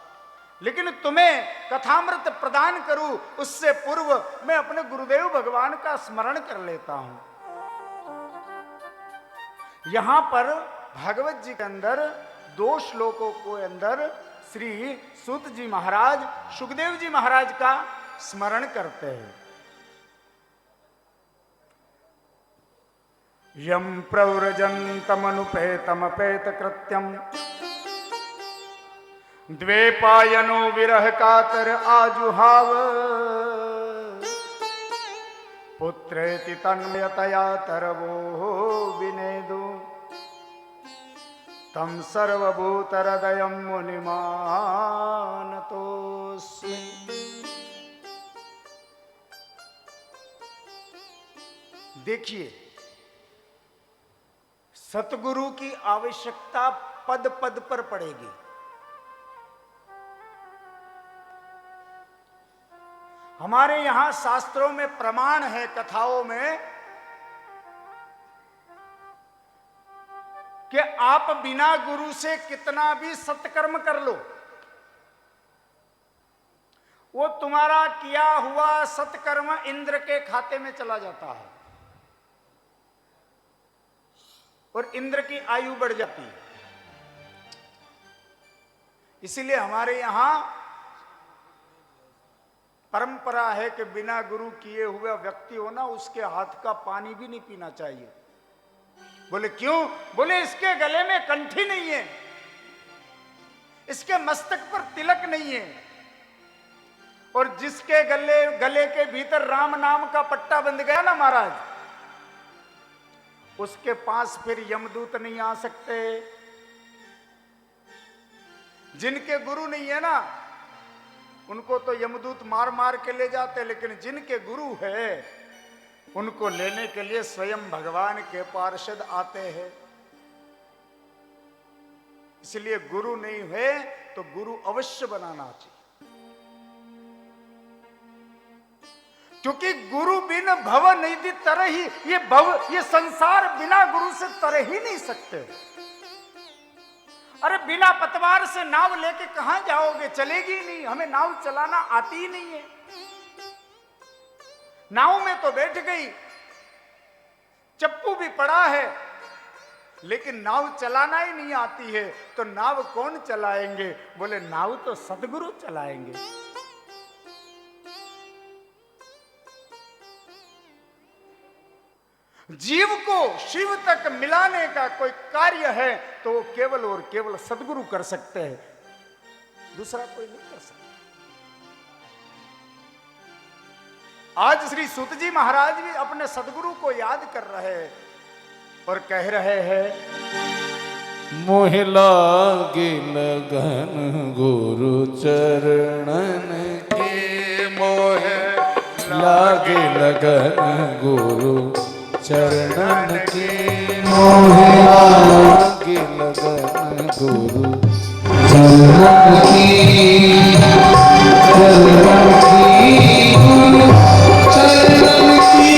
लेकिन तुम्हें कथामृत प्रदान करूं उससे पूर्व मैं अपने गुरुदेव भगवान का स्मरण कर लेता हूं। यहां पर भागवत जी के अंदर 2 श्लोकों के अंदर श्री सूत जी महाराज सुखदेव जी महाराज का स्मरण करते हैं। यम प्रव्रजन्तमनुपेतमपेत कृत्यम द्वेपायनो विरह कातर आजुहाव पुत्रेति तन्मयतया तरवो विनेदु तम सर्वभूतहृदयं मुनिमानतोऽस्मि। देखिए, सतगुरु की आवश्यकता पद पद पर पड़ेगी। हमारे यहां शास्त्रों में प्रमाण है, कथाओं में, कि आप बिना गुरु से कितना भी सत्कर्म कर लो, वो तुम्हारा किया हुआ सत्कर्म इंद्र के खाते में चला जाता है और इंद्र की आयु बढ़ जाती है। इसीलिए हमारे यहां परंपरा है कि बिना गुरु किए हुए व्यक्ति हो ना, उसके हाथ का पानी भी नहीं पीना चाहिए। बोले क्यों? बोले इसके गले में कंठी नहीं है, इसके मस्तक पर तिलक नहीं है, और जिसके गले के भीतर राम नाम का पट्टा बंध गया ना महाराज, उसके पास फिर यमदूत नहीं आ सकते। जिनके गुरु नहीं है ना, उनको तो यमदूत मार मार के ले जाते, लेकिन जिनके गुरु है उनको लेने के लिए स्वयं भगवान के पार्षद आते हैं। इसलिए गुरु नहीं है तो गुरु अवश्य बनाना चाहिए, क्योंकि गुरु बिन भव निधि तर ही, ये संसार बिना गुरु से तर ही नहीं सकते। अरे बिना पतवार से नाव लेके कहां जाओगे? चलेगी नहीं, हमें नाव चलाना आती ही नहीं है। नाव में तो बैठ गई, चप्पू भी पड़ा है, लेकिन नाव चलाना ही नहीं आती है तो नाव कौन चलाएंगे? बोले नाव तो सदगुरु चलाएंगे। जीव को शिव तक मिलाने का कोई कार्य है तो वो केवल और केवल सदगुरु कर सकते हैं, दूसरा कोई नहीं कर सकता। आज श्री सूत जी महाराज भी अपने सदगुरु को याद कर रहे हैं और कह रहे हैं, मोह लागे लगन गुरु चरणन के, मोह लागे लगन गुरु चरणन के, मोह लागे लगन गुरु चरणन की, चरणन की, गुरु चरणन की,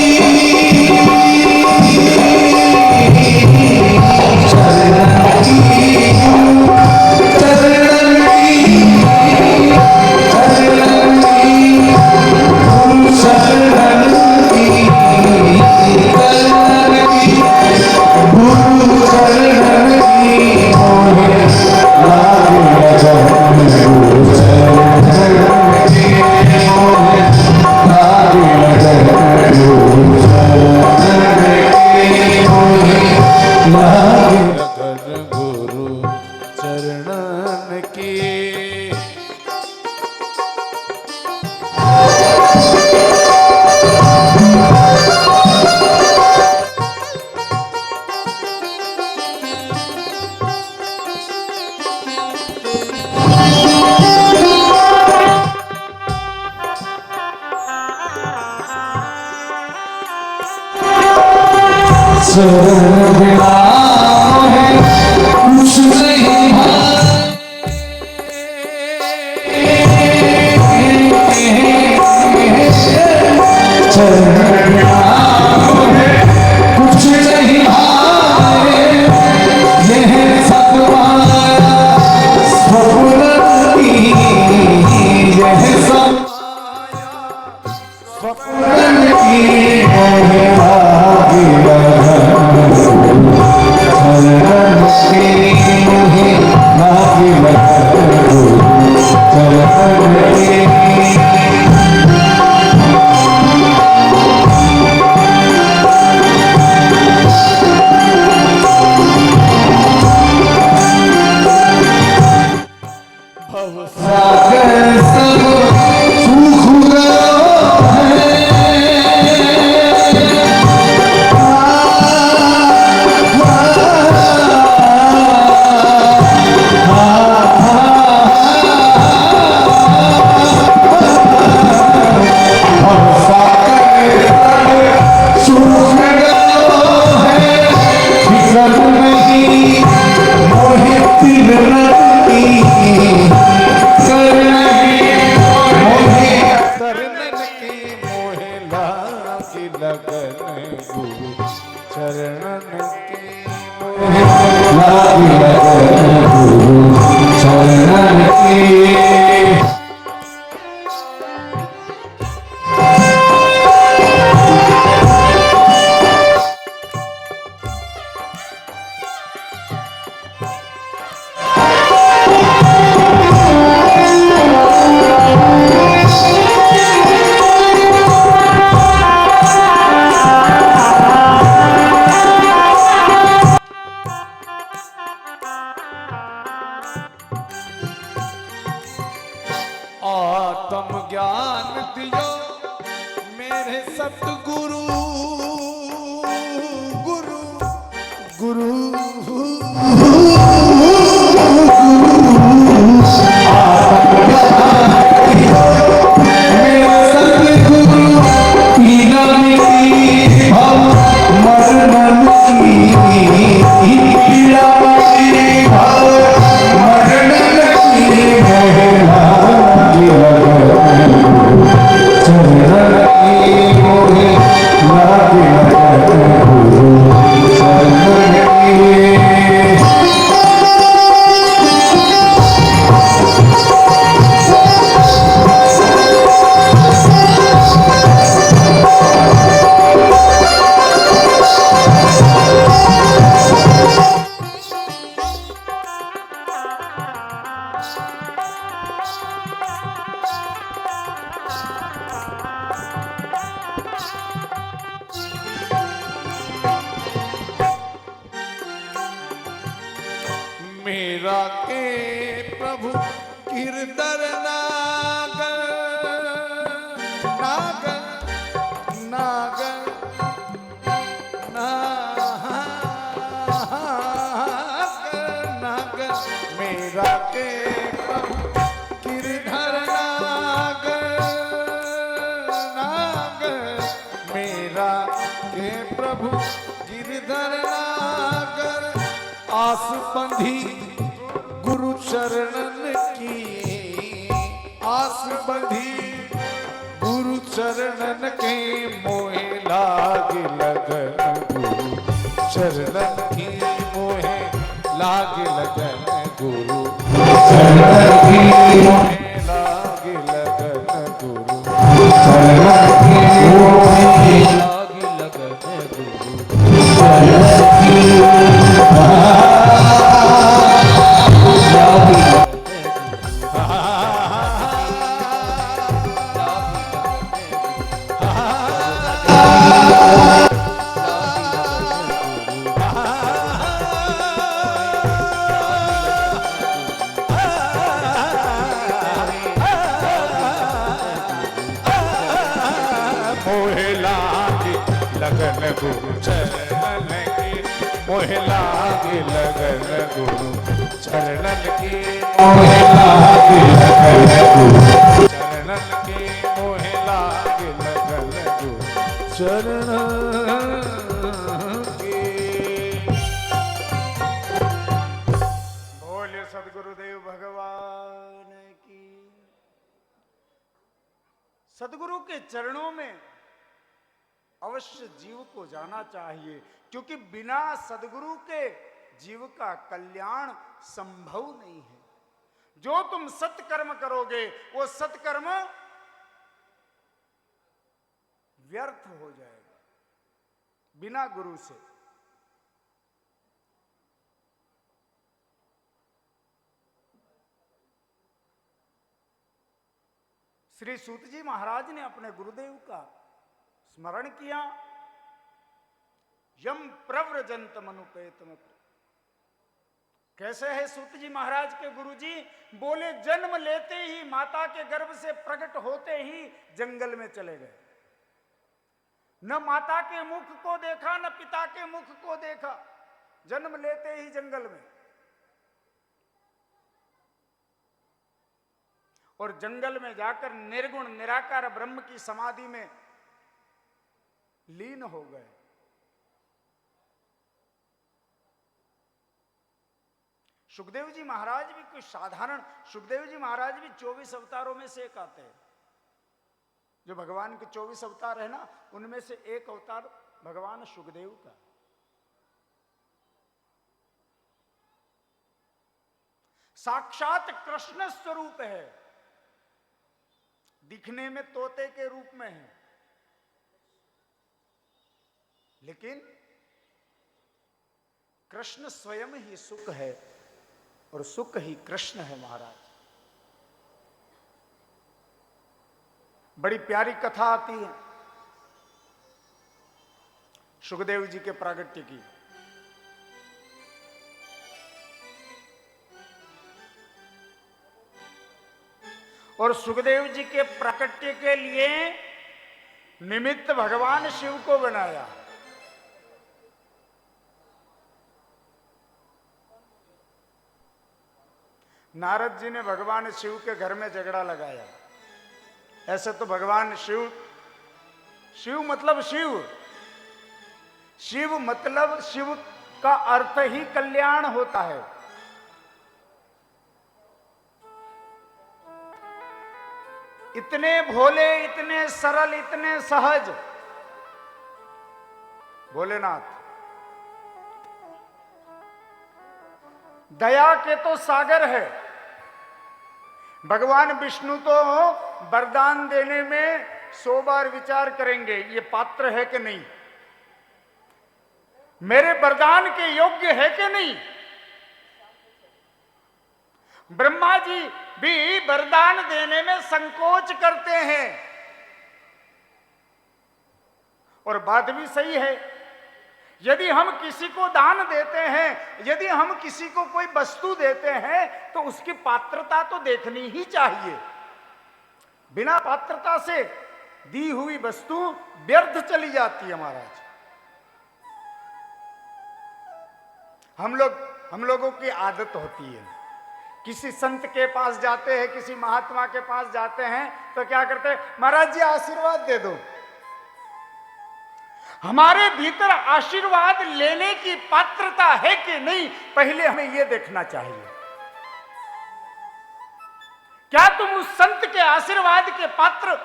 मेरा के प्रभु गिरधर नागर नागर नागर नागर मेरा के प्रभु गिरधर नागर नागर मेरा के प्रभु गिरधर नागर आस बंधी गुरु चरणन की आस बंधी गुरु चरणन के मोहे लाग लगन गुरु चरणन की मोहे लाग लगन गुरु चरणन की मोहे लाग लगन गुरु चरणन की मोहे लाग लगन गुरु चरणन की लगन गुरु चरणन की मोहे लाग लगन गुरु चरणन की मोहे लाग लगन गुरु चरणन की मोहे लाग लगन गुरु चरणन की। बोले सदगुरुदेव भगवान की। सदगुरु के चरणों में अवश्य जीव को जाना चाहिए, क्योंकि बिना सदगुरु के जीव का कल्याण संभव नहीं है। जो तुम सत्कर्म करोगे वो सत्कर्म व्यर्थ हो जाएगा बिना गुरु से। श्री सूत जी महाराज ने अपने गुरुदेव का स्मरण किया। यम प्रव्रजंत मनुपेतम। कैसे है सूत जी महाराज के गुरुजी? बोले जन्म लेते ही माता के गर्भ से प्रकट होते ही जंगल में चले गए। न माता के मुख को देखा न पिता के मुख को देखा, जन्म लेते ही जंगल में। और जंगल में जाकर निर्गुण निराकार ब्रह्म की समाधि में लीन हो गए। सुखदेव जी महाराज भी कोई साधारण, सुखदेव जी महाराज भी 24 अवतारों में से एक आते हैं। जो भगवान के 24 अवतार है ना, उनमें से एक अवतार भगवान सुखदेव का। साक्षात कृष्ण स्वरूप है, दिखने में तोते के रूप में है, लेकिन कृष्ण स्वयं ही सुख है और सुख ही कृष्ण है महाराज। बड़ी प्यारी कथा आती है सुखदेव जी के प्रागट्य की। और सुखदेव जी के प्राकट्य के लिए निमित्त भगवान शिव को बनाया। नारद जी ने भगवान शिव के घर में झगड़ा लगाया। ऐसे तो भगवान शिव, शिव मतलब शिव, शिव मतलब शिव का अर्थ ही कल्याण होता है। इतने भोले, इतने सरल, इतने सहज भोलेनाथ, दया के तो सागर है। भगवान विष्णु तो वरदान देने में 100 बार विचार करेंगे, ये पात्र है कि नहीं, मेरे वरदान के योग्य है कि नहीं। ब्रह्मा जी भी वरदान देने में संकोच करते हैं। और बात भी सही है, यदि हम किसी को दान देते हैं, यदि हम किसी को कोई वस्तु देते हैं, तो उसकी पात्रता तो देखनी ही चाहिए। बिना पात्रता से दी हुई वस्तु व्यर्थ चली जाती है महाराज। हम लोगों की आदत होती है, किसी संत के पास जाते हैं, किसी महात्मा के पास जाते हैं, तो क्या करते हैं, महाराज जी आशीर्वाद दे दो। हमारे भीतर आशीर्वाद लेने की पात्रता है कि नहीं, पहले हमें यह देखना चाहिए। क्या तुम उस संत के आशीर्वाद के पात्र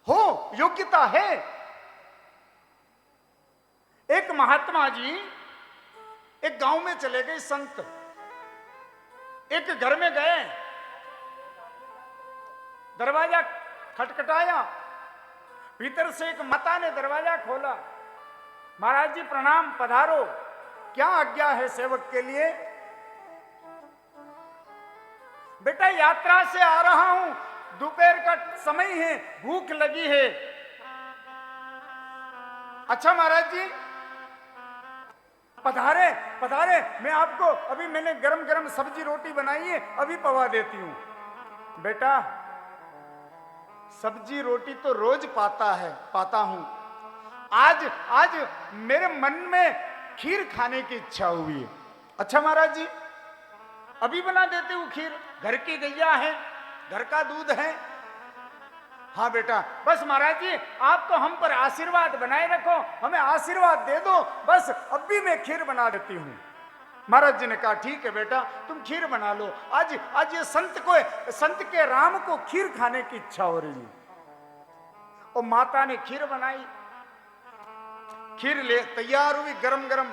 हो, योग्यता है? एक महात्मा जी एक गांव में चले गए, संत एक घर में गए, दरवाजा खटखटाया, भीतर से एक माता ने दरवाजा खोला। महाराज जी प्रणाम, पधारो, क्या आज्ञा है सेवक के लिए? बेटा यात्रा से आ रहा हूं, दोपहर का समय है, भूख लगी है। अच्छा महाराज जी पधारे पधारे, मैं आपको अभी मैंने गरम गरम सब्जी रोटी बनाई है, अभी पवा देती हूं। बेटा सब्जी रोटी तो रोज पाता हूं, आज मेरे मन में खीर खाने की इच्छा हुई है। अच्छा महाराज जी अभी बना देते हूं खीर, घर की गैया है, घर का दूध है। हाँ बेटा, बस महाराज जी आप तो हम पर आशीर्वाद बनाए रखो, हमें आशीर्वाद दे दो, बस अब भी मैं खीर बना देती हूं। महाराज जी ने कहा ठीक है बेटा तुम खीर बना लो, आज ये संत के राम को खीर खाने की इच्छा हो रही है। और माता ने खीर बनाई, खीर ले तैयार हुई गरम गरम।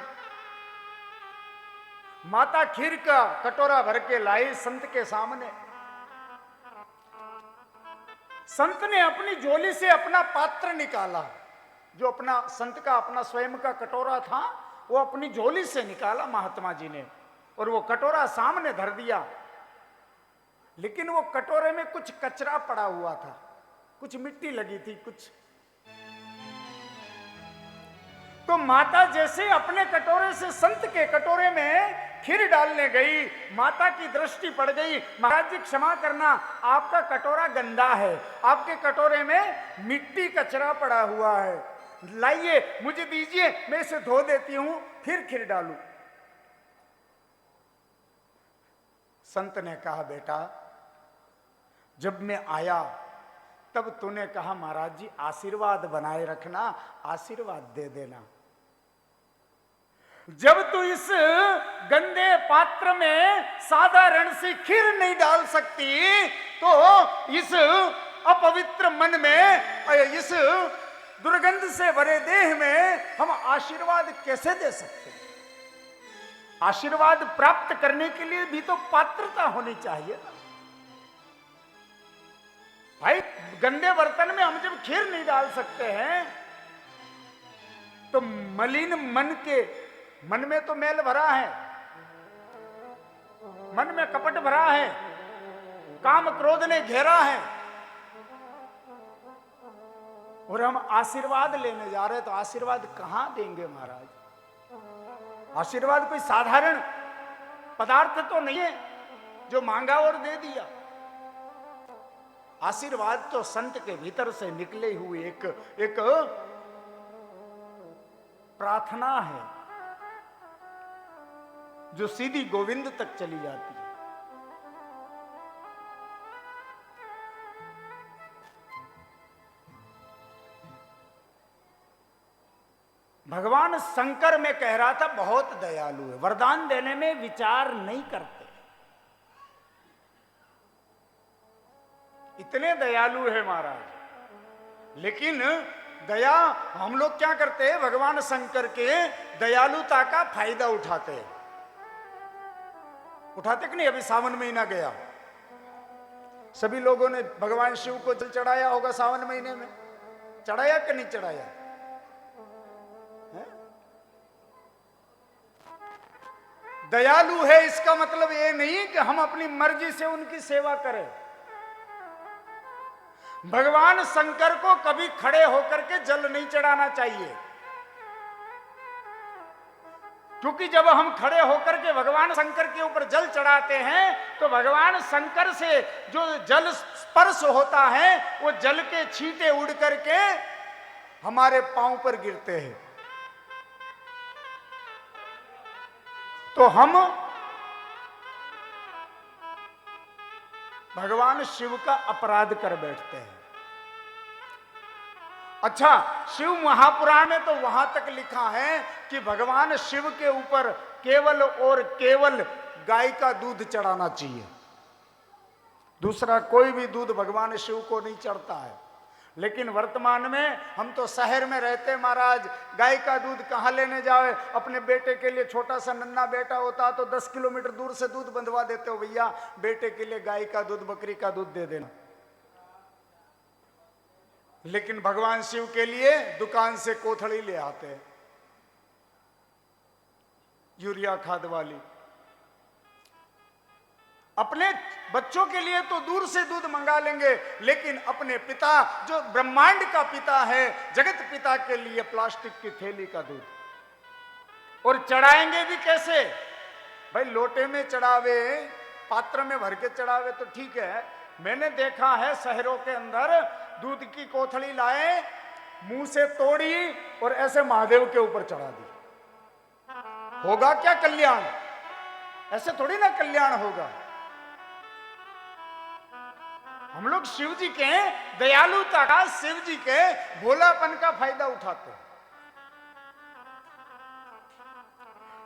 माता खीर का कटोरा भर के लाई संत के सामने। संत ने अपनी झोली से अपना पात्र निकाला, जो अपना संत का अपना स्वयं का कटोरा था, वो अपनी झोली से निकाला महात्मा जी ने, और वो कटोरा सामने धर दिया। लेकिन वो कटोरे में कुछ कचरा पड़ा हुआ था, कुछ मिट्टी लगी थी कुछ। तो माता जैसे अपने कटोरे से संत के कटोरे में खीर डालने गई, माता की दृष्टि पड़ गई। महाराज जी क्षमा करना, आपका कटोरा गंदा है, आपके कटोरे में मिट्टी कचरा पड़ा हुआ है, लाइए मुझे दीजिए, मैं इसे धो देती हूं फिर खीर डालूं। संत ने कहा बेटा जब मैं आया तब तूने कहा महाराज जी आशीर्वाद बनाए रखना, आशीर्वाद दे देना। जब तू इस गंदे पात्र में साधारण सी खीर नहीं डाल सकती, तो इस अपवित्र मन में, इस दुर्गंध से भरे देह में हम आशीर्वाद कैसे दे सकते हैं? आशीर्वाद प्राप्त करने के लिए भी तो पात्रता होनी चाहिए। भाई गंदे बर्तन में हम जब खीर नहीं डाल सकते हैं, तो मलिन मन में तो मैल भरा है, मन में कपट भरा है, काम क्रोध ने घेरा है, और हम आशीर्वाद लेने जा रहे हैं, तो आशीर्वाद कहां देंगे महाराज? आशीर्वाद कोई साधारण पदार्थ तो नहीं है जो मांगा और दे दिया। आशीर्वाद तो संत के भीतर से निकले हुए एक प्रार्थना है जो सीधी गोविंद तक चली जाती है। भगवान शंकर में कह रहा था बहुत दयालु है, वरदान देने में विचार नहीं करते, इतने दयालु है महाराज। लेकिन दया हम लोग क्या करते हैं, भगवान शंकर के दयालुता का फायदा उठाते हैं। उठाते कि नहीं? अभी सावन महीना गया, सभी लोगों ने भगवान शिव को जल चढ़ाया होगा सावन महीने में, चढ़ाया कि नहीं चढ़ाया? दयालु है इसका मतलब ये नहीं कि हम अपनी मर्जी से उनकी सेवा करें। भगवान शंकर को कभी खड़े होकर के जल नहीं चढ़ाना चाहिए। क्योंकि जब हम खड़े होकर के भगवान शंकर के ऊपर जल चढ़ाते हैं तो भगवान शंकर से जो जल स्पर्श होता है वो जल के छींटे उड़ करके हमारे पांव पर गिरते हैं। तो हम भगवान शिव का अपराध कर बैठते हैं। अच्छा, शिव महापुराण में तो वहां तक लिखा है कि भगवान शिव के ऊपर केवल और केवल गाय का दूध चढ़ाना चाहिए, दूसरा कोई भी दूध भगवान शिव को नहीं चढ़ता है। लेकिन वर्तमान में हम तो शहर में रहते महाराज, गाय का दूध कहाँ लेने जाए? अपने बेटे के लिए, छोटा सा नन्हा बेटा होता तो 10 किलोमीटर दूर से दूध बंधवा देते हो, भैया बेटे के लिए गाय का दूध, बकरी का दूध दे देना। लेकिन भगवान शिव के लिए दुकान से कोथड़ी ले आते हैं, यूरिया खाद वाली। अपने बच्चों के लिए तो दूर से दूध मंगा लेंगे, लेकिन अपने पिता जो ब्रह्मांड का पिता है, जगत पिता के लिए प्लास्टिक की थैली का दूध। और चढ़ाएंगे भी कैसे भाई? लोटे में चढ़ावे, पात्र में भर के चढ़ावे तो ठीक है। मैंने देखा है शहरों के अंदर दूध की कोथड़ी लाए, मुंह से तोड़ी और ऐसे महादेव के ऊपर चढ़ा दी। होगा क्या कल्याण? ऐसे थोड़ी ना कल्याण होगा। हम लोग शिव जी के दयालुता का, शिव जी के भोलापन का फायदा उठाते हैं।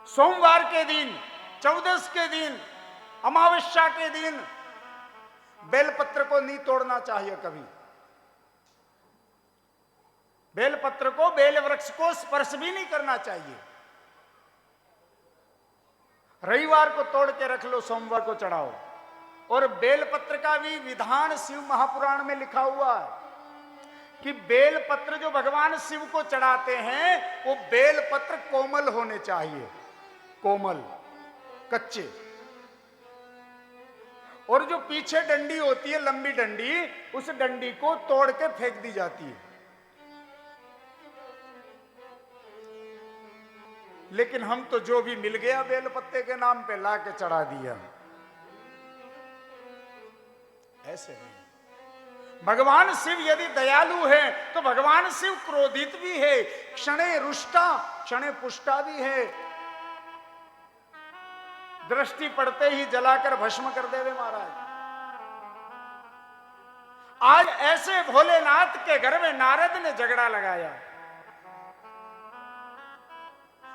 सोमवार के दिन, चौदस के दिन, अमावस्या के दिन बेलपत्र को नहीं तोड़ना चाहिए कभी। बेलपत्र को, बेल वृक्ष को स्पर्श भी नहीं करना चाहिए। रविवार को तोड़ के रख लो, सोमवार को चढ़ाओ। और बेलपत्र का भी विधान शिव महापुराण में लिखा हुआ है कि बेलपत्र जो भगवान शिव को चढ़ाते हैं वो बेलपत्र कोमल होने चाहिए, कोमल, कच्चे। और जो पीछे डंडी होती है, लंबी डंडी, उस डंडी को तोड़ के फेंक दी जाती है। लेकिन हम तो जो भी मिल गया बेलपत्ते के नाम पे ला के चढ़ा दिया। ऐसे नहीं। भगवान शिव यदि दयालु है तो भगवान शिव क्रोधित भी है, क्षणे रुष्टा क्षणे पुष्टा भी है। दृष्टि पड़ते ही जलाकर भस्म कर देवे महाराज। आज ऐसे भोलेनाथ के घर में नारद ने झगड़ा लगाया।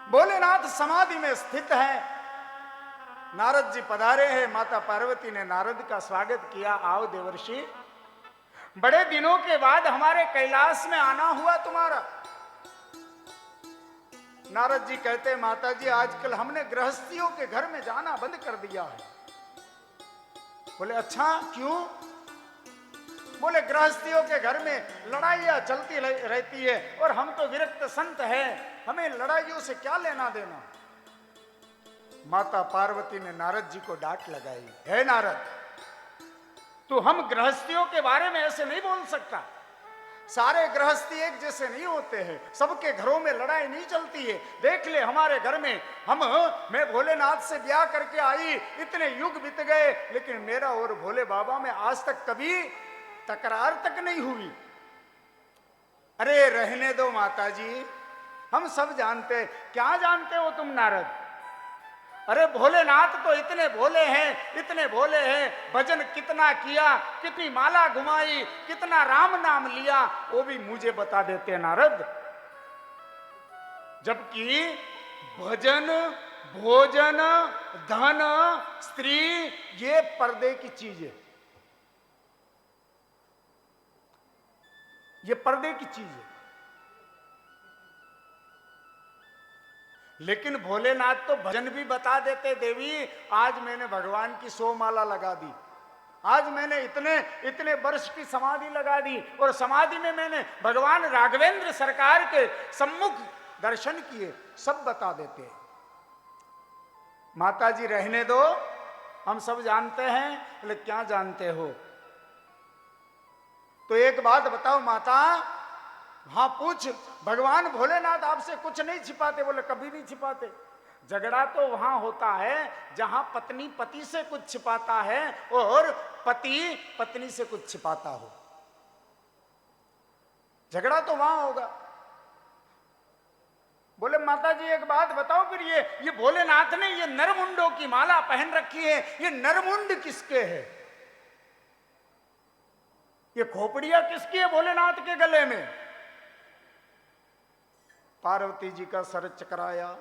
भोलेनाथ समाधि में स्थित है, नारद जी पधारे हैं। माता पार्वती ने नारद का स्वागत किया, आओ देवर्षि, बड़े दिनों के बाद हमारे कैलाश में आना हुआ तुम्हारा। नारद जी कहते, माता जी आजकल हमने गृहस्थियों के घर में जाना बंद कर दिया है। बोले अच्छा क्यों? बोले गृहस्थियों के घर में लड़ाइयां चलती रहती है और हम तो विरक्त संत हैं, हमें लड़ाइयों से क्या लेना देना। माता पार्वती ने नारद जी को डांट लगाई, है नारद, तू हम गृहस्थियों के बारे में ऐसे नहीं बोल सकता। सारे गृहस्थी एक जैसे नहीं होते हैं, सबके घरों में लड़ाई नहीं चलती है। देख ले हमारे घर में, मैं भोलेनाथ से ब्याह करके आई, इतने युग बीत गए, लेकिन मेरा और भोले बाबा में आज तक कभी तकरार तक नहीं हुई। अरे रहने दो माता जी, हम सब जानते। क्या जानते हो तुम नारद? अरे भोलेनाथ तो इतने भोले हैं, इतने भोले हैं, भजन कितना किया, कितनी माला घुमाई, कितना राम नाम लिया, वो भी मुझे बता देते नारद। जबकि भजन, भोजन, धन, स्त्री ये पर्दे की चीज है, ये पर्दे की चीज है। लेकिन भोलेनाथ तो भजन भी बता देते। देवी आज मैंने भगवान की 100 माला लगा दी, आज मैंने इतने इतने वर्ष की समाधि लगा दी, और समाधि में मैंने भगवान राघवेंद्र सरकार के सम्मुख दर्शन किए, सब बता देते हैं। माता जी रहने दो, हम सब जानते हैं। बोले क्या जानते हो? तो एक बात बताओ माता। हाँ पूछ, भगवान भोलेनाथ आपसे कुछ नहीं छिपाते? बोले कभी नहीं छिपाते। झगड़ा तो वहां होता है जहां पत्नी पति से कुछ छिपाता है और पति पत्नी से कुछ छिपाता हो। झगड़ा तो वहां होगा। बोले माता जी एक बात बताओ, फिर ये भोलेनाथ ने ये नरमुंडों की माला पहन रखी है, ये नरमुंड किसके है? ये खोपड़िया किसकी है भोलेनाथ के गले में? पार्वती जी का सर चकराया।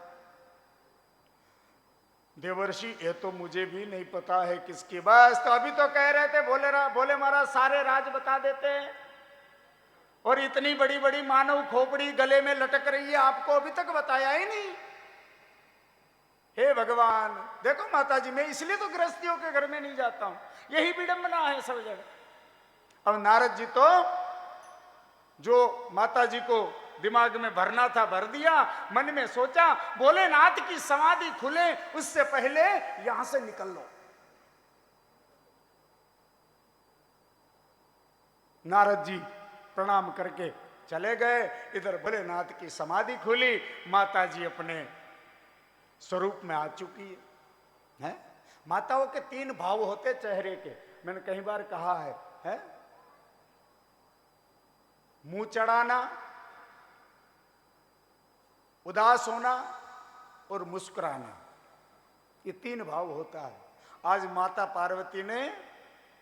देवर्षि ये तो मुझे भी नहीं पता है किसकी। बस तो अभी तो कह रहे थे भोले महाराज सारे राज बता देते हैं, और इतनी बड़ी बड़ी मानव खोपड़ी गले में लटक रही है, आपको अभी तक बताया ही नहीं। हे भगवान, देखो माता जी मैं इसलिए तो गृहस्थियों के घर में नहीं जाता हूं, यही विडंबना है सब जगह। अब नारद जी तो जो माता जी को दिमाग में भरना था भर दिया। मन में सोचा भोलेनाथ की समाधि खुले उससे पहले यहां से निकल लो। नारद जी प्रणाम करके चले गए। इधर भोलेनाथ की समाधि खुली, माता जी अपने स्वरूप में आ चुकी है। माताओं के 3 भाव होते चेहरे के, मैंने कई बार कहा है? मुंह चढ़ाना, उदास होना और मुस्कुराना, ये 3 भाव होता है। आज माता पार्वती ने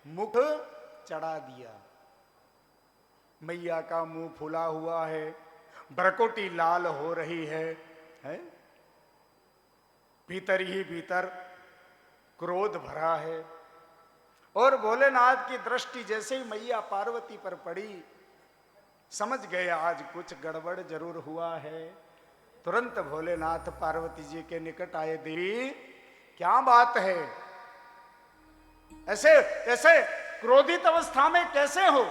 मुख चढ़ा दिया। मैया का मुंह फूला हुआ है, बरकोटी लाल हो रही है? भीतर ही भीतर क्रोध भरा है। और भोलेनाथ की दृष्टि जैसे ही मैया पार्वती पर पड़ी, समझ गए आज कुछ गड़बड़ जरूर हुआ है। तुरंत भोलेनाथ पार्वती जी के निकट आए। देवी क्या बात है, ऐसे ऐसे क्रोधित अवस्था में कैसे हो?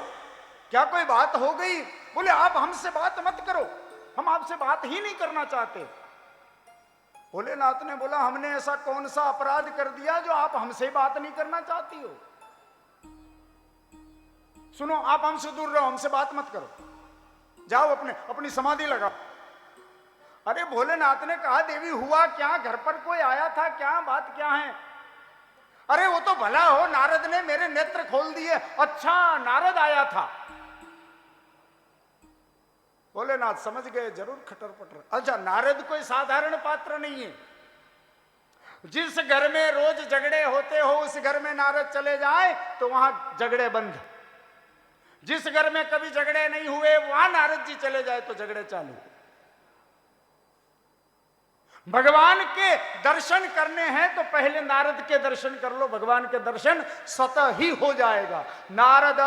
क्या कोई बात हो गई? बोले आप हमसे बात मत करो, हम आपसे बात ही नहीं करना चाहते। भोलेनाथ ने बोला हमने ऐसा कौन सा अपराध कर दिया जो आप हमसे बात नहीं करना चाहती हो? सुनो, आप हमसे दूर रहो, हमसे बात मत करो, जाओ अपनी समाधि लगाओ। अरे भोलेनाथ ने कहा देवी हुआ क्या, घर पर कोई आया था क्या, बात क्या है? अरे वो तो भला हो, नारद ने मेरे नेत्र खोल दिए। अच्छा नारद आया था। भोलेनाथ समझ गए जरूर खटर पटर। अच्छा नारद कोई साधारण पात्र नहीं है। जिस घर में रोज झगड़े होते हो उस घर में नारद चले जाए तो वहां झगड़े बंद। जिस घर में कभी झगड़े नहीं हुए वहां नारद जी चले जाए तो झगड़े चालू। भगवान के दर्शन करने हैं तो पहले नारद के दर्शन कर लो, भगवान के दर्शन स्वतः ही हो जाएगा। नारद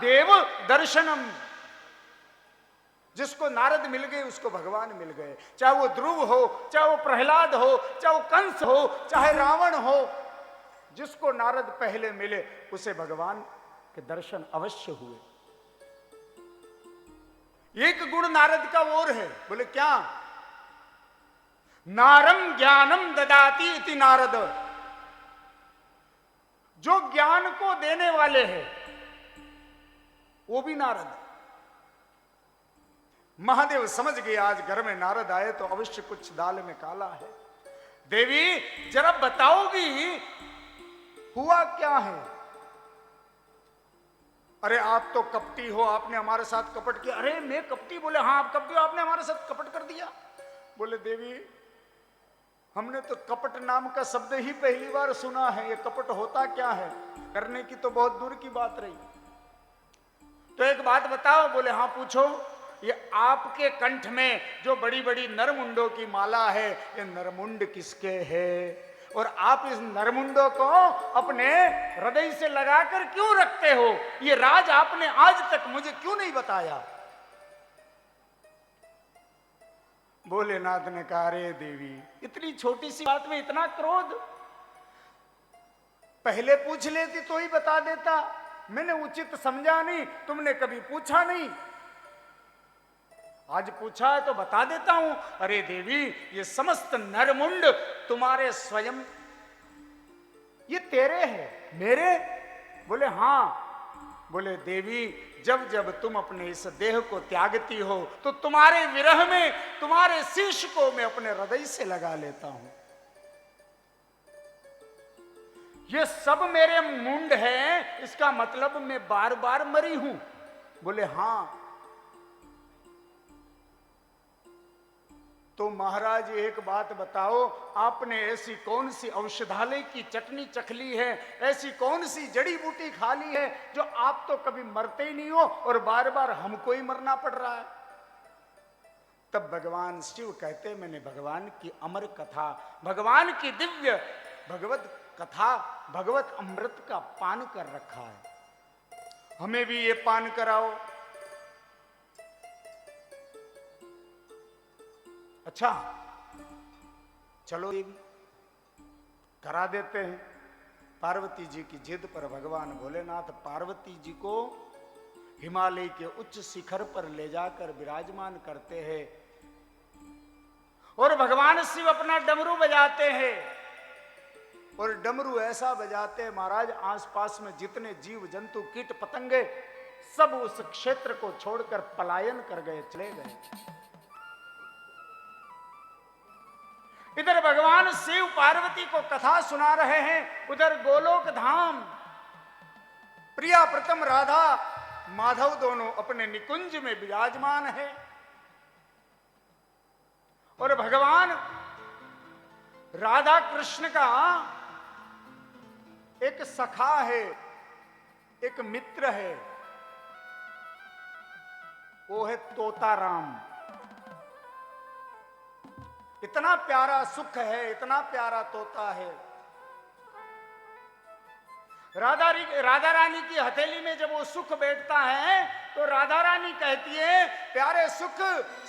देव दर्शनम। जिसको नारद मिल गए उसको भगवान मिल गए। चाहे वो ध्रुव हो, चाहे वो प्रहलाद हो, चाहे वो कंस हो, चाहे रावण हो, जिसको नारद पहले मिले उसे भगवान के दर्शन अवश्य हुए। एक गुण नारद का और है। बोले क्या? नारम ज्ञानम ददाति इति नारद। जो ज्ञान को देने वाले हैं वो भी नारद। महादेव समझ गए आज घर में नारद आए तो अवश्य कुछ दाल में काला है। देवी जरा बताओगी हुआ क्या है? अरे आप तो कपटी हो, आपने हमारे साथ कपट किया। अरे मैं कपटी? बोले हाँ आप कपटी हो, आपने हमारे साथ कपट कर दिया। बोले देवी हमने तो कपट नाम का शब्द ही पहली बार सुना है, ये कपट होता क्या है? करने की तो बहुत दूर की बात रही। तो एक बात बताओ। बोले हाँ पूछो। ये आपके कंठ में जो बड़ी बड़ी नरमुंडों की माला है, ये नरमुंड किसके है? और आप इस नरमुंडों को अपने हृदय से लगाकर क्यों रखते हो? ये राज आपने आज तक मुझे क्यों नहीं बताया? भोलेनाथ ने कहा अरे देवी इतनी छोटी सी बात में इतना क्रोध, पहले पूछ लेती तो ही बता देता। मैंने उचित समझा नहीं, तुमने कभी पूछा नहीं, आज पूछा है तो बता देता हूं। अरे देवी ये समस्त नरमुंड तुम्हारे स्वयं, ये तेरे हैं मेरे? बोले हाँ। बोले देवी जब जब तुम अपने इस देह को त्यागती हो तो तुम्हारे विरह में तुम्हारे शीश को मैं अपने हृदय से लगा लेता हूं। ये सब मेरे मुंड हैं, इसका मतलब मैं बार बार मरी हूं? बोले हां। तो महाराज एक बात बताओ, आपने ऐसी कौन सी औषधालय की चटनी चख ली है, ऐसी कौन सी जड़ी बूटी खा ली है जो आप तो कभी मरते ही नहीं हो और बार बार हमको ही मरना पड़ रहा है? तब भगवान शिव कहते, मैंने भगवान की अमर कथा, भगवान की दिव्य भगवत कथा, भगवत अमृत का पान कर रखा है, हमें भी ये पान कराओ। अच्छा चलो ये भी करा देते हैं। पार्वती जी की जिद पर भगवान भोलेनाथ पार्वती जी को हिमालय के उच्च शिखर पर ले जाकर विराजमान करते हैं और भगवान शिव अपना डमरू बजाते हैं। और डमरू ऐसा बजाते हैं महाराज, आसपास में जितने जीव जंतु कीट पतंगे सब उस क्षेत्र को छोड़कर पलायन कर गए, चले गए। इधर भगवान शिव पार्वती को कथा सुना रहे हैं, उधर गोलोक धाम प्रिया प्रथम राधा माधव दोनों अपने निकुंज में विराजमान है। और भगवान राधा कृष्ण का एक सखा है, एक मित्र है, वो है तोता राम। इतना प्यारा सुख है, इतना प्यारा तोता है। राधा रानी की हथेली में जब वो सुख बैठता है तो राधा रानी कहती है, प्यारे सुख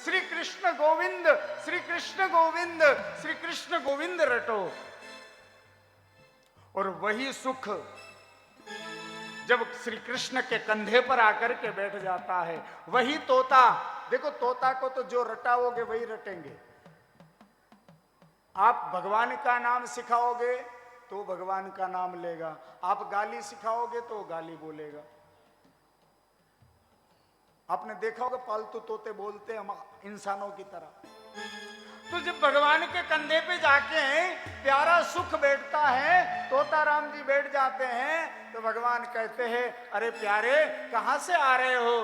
श्री कृष्ण गोविंद, श्री कृष्ण गोविंद, श्री कृष्ण गोविंद रटो। और वही सुख जब श्री कृष्ण के कंधे पर आकर के बैठ जाता है, वही तोता, देखो तोता को तो जो रटाओगे वही रटेंगे। आप भगवान का नाम सिखाओगे तो भगवान का नाम लेगा, आप गाली सिखाओगे तो गाली बोलेगा। आपने देखा होगा पालतू तोते बोलते हैं हम इंसानों की तरह। तो जब भगवान के कंधे पे जाके प्यारा सुख बैठता है, तोता राम जी बैठ जाते हैं, तो भगवान कहते हैं, अरे प्यारे कहां से आ रहे हो?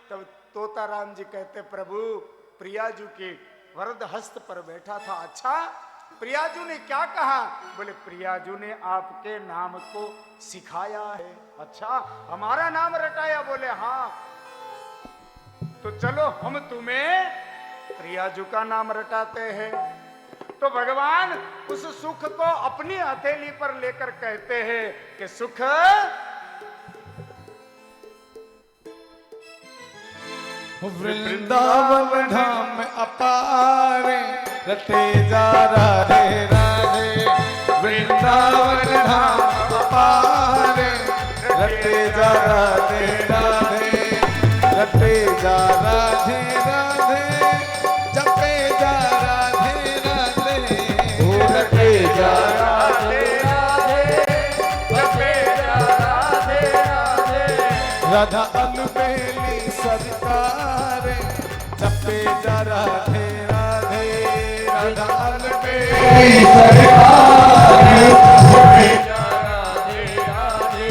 तब तोता राम जी कहते, प्रभु प्रियाजू के वरद हस्त पर बैठा था। अच्छा प्रियाजू ने क्या कहा? बोले प्रियाजू ने आपके नाम को सिखाया है। अच्छा हमारा नाम रटाया? बोले हाँ। तो चलो हम तुम्हें प्रियाजू का नाम रटाते हैं। तो भगवान उस सुख को अपनी हथेली पर लेकर कहते हैं कि सुख वृंदावन धाम अपार रटे जा राधे राधे, वृंदावन धाम अपार रटे जा राधे राधे, रटे जा राधे राधे, जपे जा राधे राधे, रटे जा राधे राधे, जपे जा राधे राधे। राधा अलबेली सरकार जपे जा राधे राधे, राधा अलबेली सरकार जपे जा राधे राधे,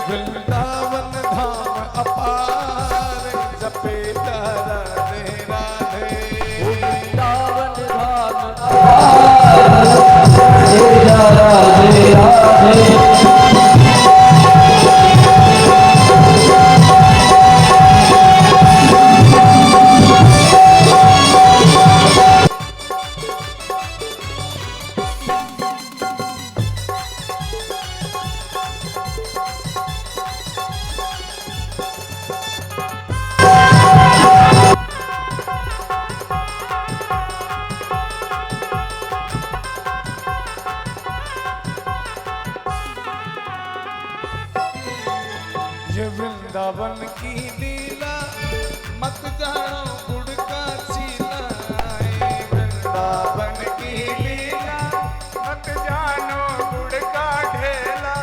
वृंदावन धाम अपार जपे जा राधे राधे, वृंदावन धाम अपार जपे जा राधे राधे। ये वृंदावन की लीला मत जानो गुड़ का चीला, वृंदावन की लीला मत जानो गुड़ का ढेला।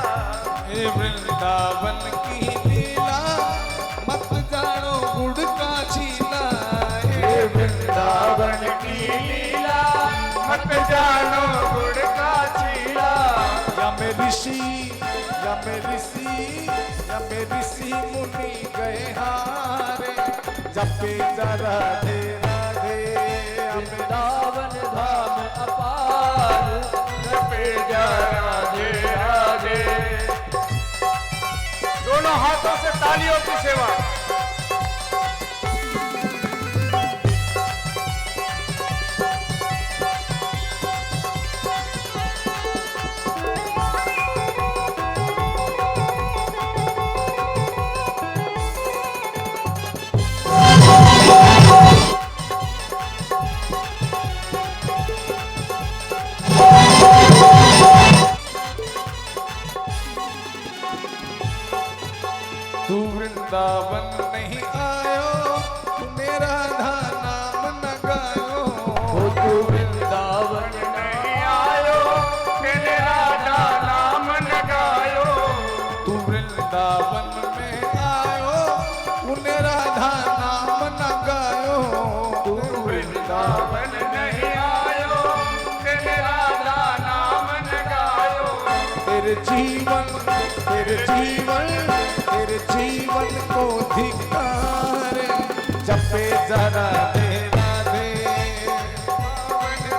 ये वृंदावन की लीला मत जानो गुड़ का चीला, ये वृंदावन की लीला मत जानो गुड़ का चीला। या मैं ऋषि ऋषि मुनि गए हारे जपे जा राधे राधे वृंदावन धाम अपार जपे जा राधे राधे। दोनों हाथों से तालियों की सेवा। तू वृंदावन नहीं आयो तूने राधा नाम न गायो तू वृंदावन नहीं आयो तेरे राधा नाम न गायो। तू वृंदावन में आयो तूने राधा नाम न गायो तू वृंदावन नहीं आयो तेरे राधा नाम न गायो। तेरे जीवन को धिक्कारे जपे जा राधे राधे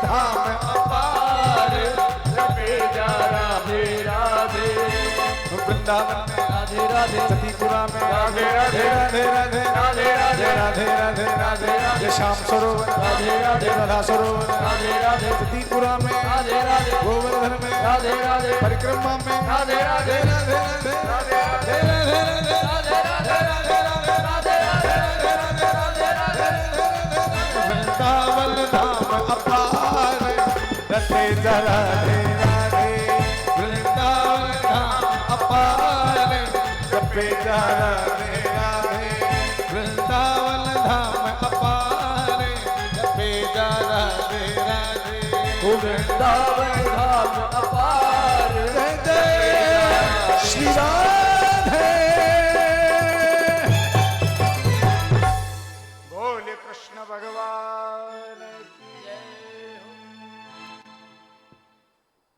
धाम अपार जपे जा राधे राधे। वृंदावन में राधे राधे सतीपुरा में राधे राधे राधे राधे राधे राधे राधे राधे राधे राधे श्याम सरोवर राधे राधे राधा सरोवर राधे राधे सतीपुरा में राधे राधे गोवर्धन में राधे राधे परिक्रमा में राधे राधे राधे राधे राधे राधे राधे राधे वृंदावन धाम अपार रथे जा राधे राधे वृंदावन धाम अपार जपे जा राधे राधे वृंदावन धाम अपार जपे जा राधे राधे वृंदावन धाम अपार जय जय श्री राधे। बोले कृष्ण भगवान की जय।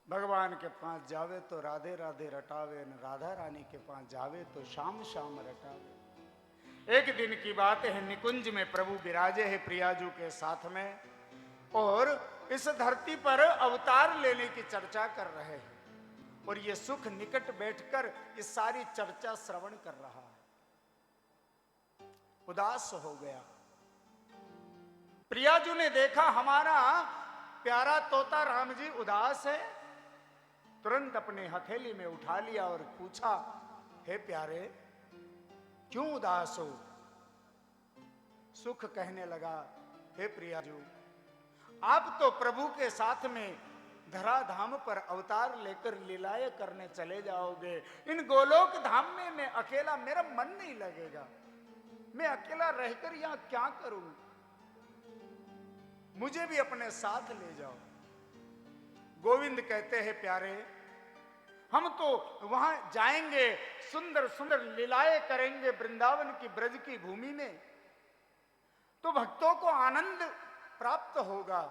भगवान के पास जावे तो राधे राधे रटावे, न राधा रानी के पास जावे तो श्याम श्याम रटावे। एक दिन की बात है, निकुंज में प्रभु विराजे है प्रियाजू के साथ में और इस धरती पर अवतार लेने की चर्चा कर रहे हैं और ये सुख निकट बैठकर इस सारी चर्चा श्रवण कर रहा है। उदास हो गया। प्रियाजू ने देखा हमारा प्यारा तोता राम जी उदास है, तुरंत अपने हथेली में उठा लिया और पूछा, हे प्यारे क्यों उदास हो? सुख कहने लगा, हे प्रियाजू आप तो प्रभु के साथ में धराधाम पर अवतार लेकर लीलाएं करने चले जाओगे, इन गोलोक धाम में मैं अकेला, मेरा मन नहीं लगेगा, मैं अकेला रहकर यहां क्या करूं? मुझे भी अपने साथ ले जाओ। गोविंद कहते हैं, प्यारे हम तो वहां जाएंगे, सुंदर सुंदर लीलाएं करेंगे वृंदावन की ब्रज की भूमि में, तो भक्तों को आनंद प्राप्त होगा।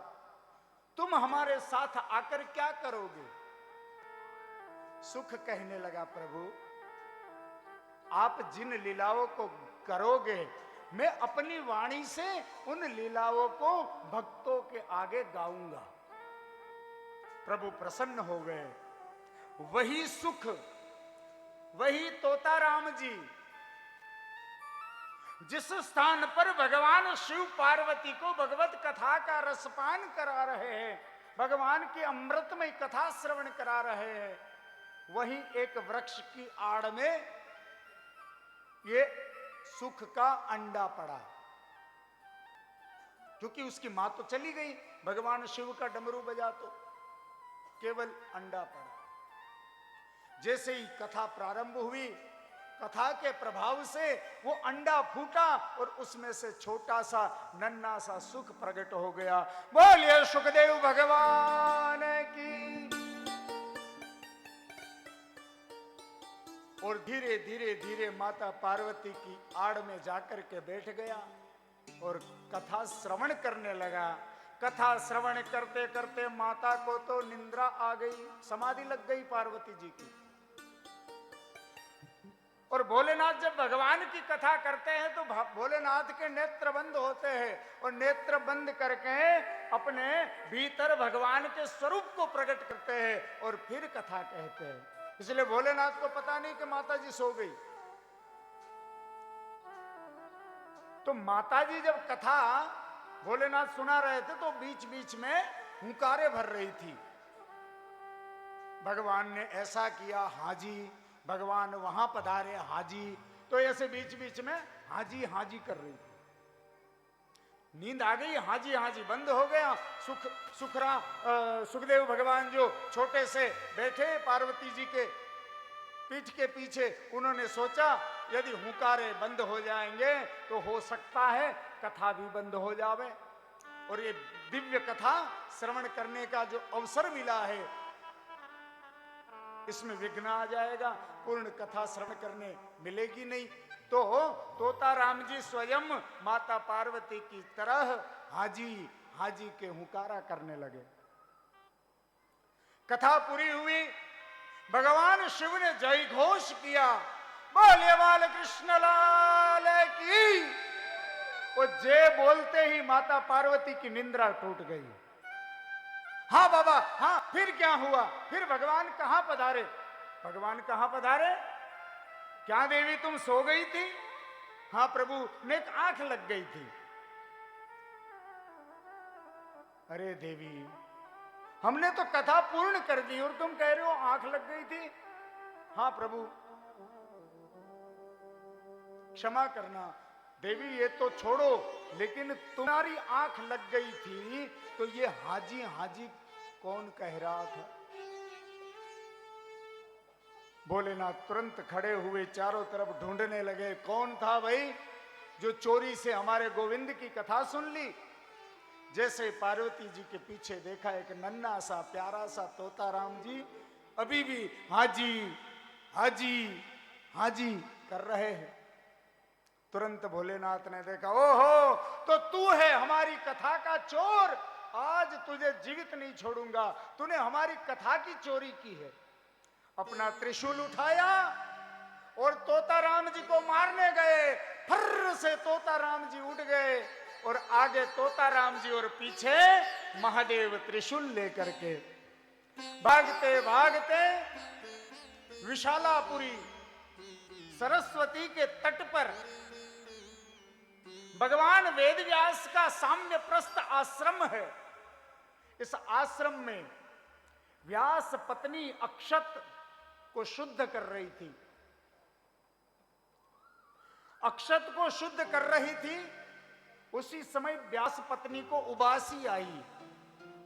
तुम हमारे साथ आकर क्या करोगे? सुख कहने लगा, प्रभु आप जिन लीलाओं को करोगे मैं अपनी वाणी से उन लीलाओं को भक्तों के आगे गाऊंगा। प्रभु प्रसन्न हो गए। वही सुख, वही तोता राम जी जिस स्थान पर भगवान शिव पार्वती को भगवत कथा का रसपान करा रहे हैं, भगवान की अमृतमय कथा श्रवण करा रहे हैं, वहीं एक वृक्ष की आड़ में ये सुख का अंडा पड़ा, क्योंकि उसकी मां तो चली गई, भगवान शिव का डमरू बजा तो केवल अंडा पड़ा। जैसे ही कथा प्रारंभ हुई, कथा के प्रभाव से वो अंडा फूटा और उसमें से छोटा सा नन्हा सा सुख प्रकट हो गया। बोलिए सुखदेव भगवान की। और धीरे धीरे धीरे माता पार्वती की आड़ में जाकर के बैठ गया और कथा श्रवण करने लगा। कथा श्रवण करते करते माता को तो निंद्रा आ गई, समाधि लग गई पार्वती जी की। और भोलेनाथ जब भगवान की कथा करते हैं तो भोलेनाथ के नेत्र बंद होते हैं और नेत्र बंद करके अपने भीतर भगवान के स्वरूप को प्रकट करते हैं और फिर कथा कहते हैं। इसलिए भोलेनाथ को पता नहीं कि माता जी सो गई। तो माता जी जब कथा भोलेनाथ सुना रहे थे तो बीच बीच में हुंकारे भर रही थी, भगवान ने ऐसा किया हाजी, भगवान वहां पधारे हाजी। तो ऐसे बीच बीच में हाजी हाजी कर रही थी। नींद आ गई, हाजी हाजी बंद हो गया। सुखदेव भगवान जो छोटे से बैठे पार्वती जी के पीठ के पीछे, उन्होंने सोचा यदि हुंकारे बंद हो जाएंगे तो हो सकता है कथा भी बंद हो जावे और ये दिव्य कथा श्रवण करने का जो अवसर मिला है इसमें विघ्न आ जाएगा, पूर्ण कथा श्रवण करने मिलेगी नहीं। तो तोता राम जी स्वयं माता पार्वती की तरह हाजी हाजी के हुंकारा करने लगे। कथा पूरी हुई, भगवान शिव ने जय घोष किया, बोले बाल कृष्ण लाल की। वो जय बोलते ही माता पार्वती की निंद्रा टूट गई। हाँ बाबा, हाँ फिर क्या हुआ? फिर भगवान कहां पधारे? भगवान कहां पधारे? क्या देवी तुम सो गई थी? हाँ प्रभु, ने एक आंख लग गई थी। अरे देवी, हमने तो कथा पूर्ण कर दी और तुम कह रहे हो आंख लग गई थी। हाँ प्रभु, क्षमा करना देवी, ये तो छोड़ो, लेकिन तुम्हारी आंख लग गई थी तो ये हाजी हाजी कौन कह रहा था? भोलेनाथ तुरंत खड़े हुए, चारों तरफ ढूंढने लगे, कौन था भाई जो चोरी से हमारे गोविंद की कथा सुन ली? जैसे पार्वती जी के पीछे देखा, एक नन्हा सा प्यारा सा तोता राम जी अभी भी हाजी हाजी हाजी कर रहे हैं। तुरंत भोलेनाथ ने देखा, ओहो, तो तू है हमारी कथा का चोर, आज तुझे जीवित नहीं छोड़ूंगा, तूने हमारी कथा की चोरी की है। अपना त्रिशूल उठाया और तोता राम जी को मारने गए। फर्र से तोता राम जी उठ गए और आगे तोता राम जी और पीछे महादेव त्रिशूल लेकर के भागते भागते विशालापुरी सरस्वती के तट पर भगवान वेदव्यास का साम्यप्रस्थ आश्रम है। इस आश्रम में व्यास पत्नी अक्षत को शुद्ध कर रही थी। अक्षत को शुद्ध कर रही थी, उसी समय व्यास पत्नी को उबासी आई।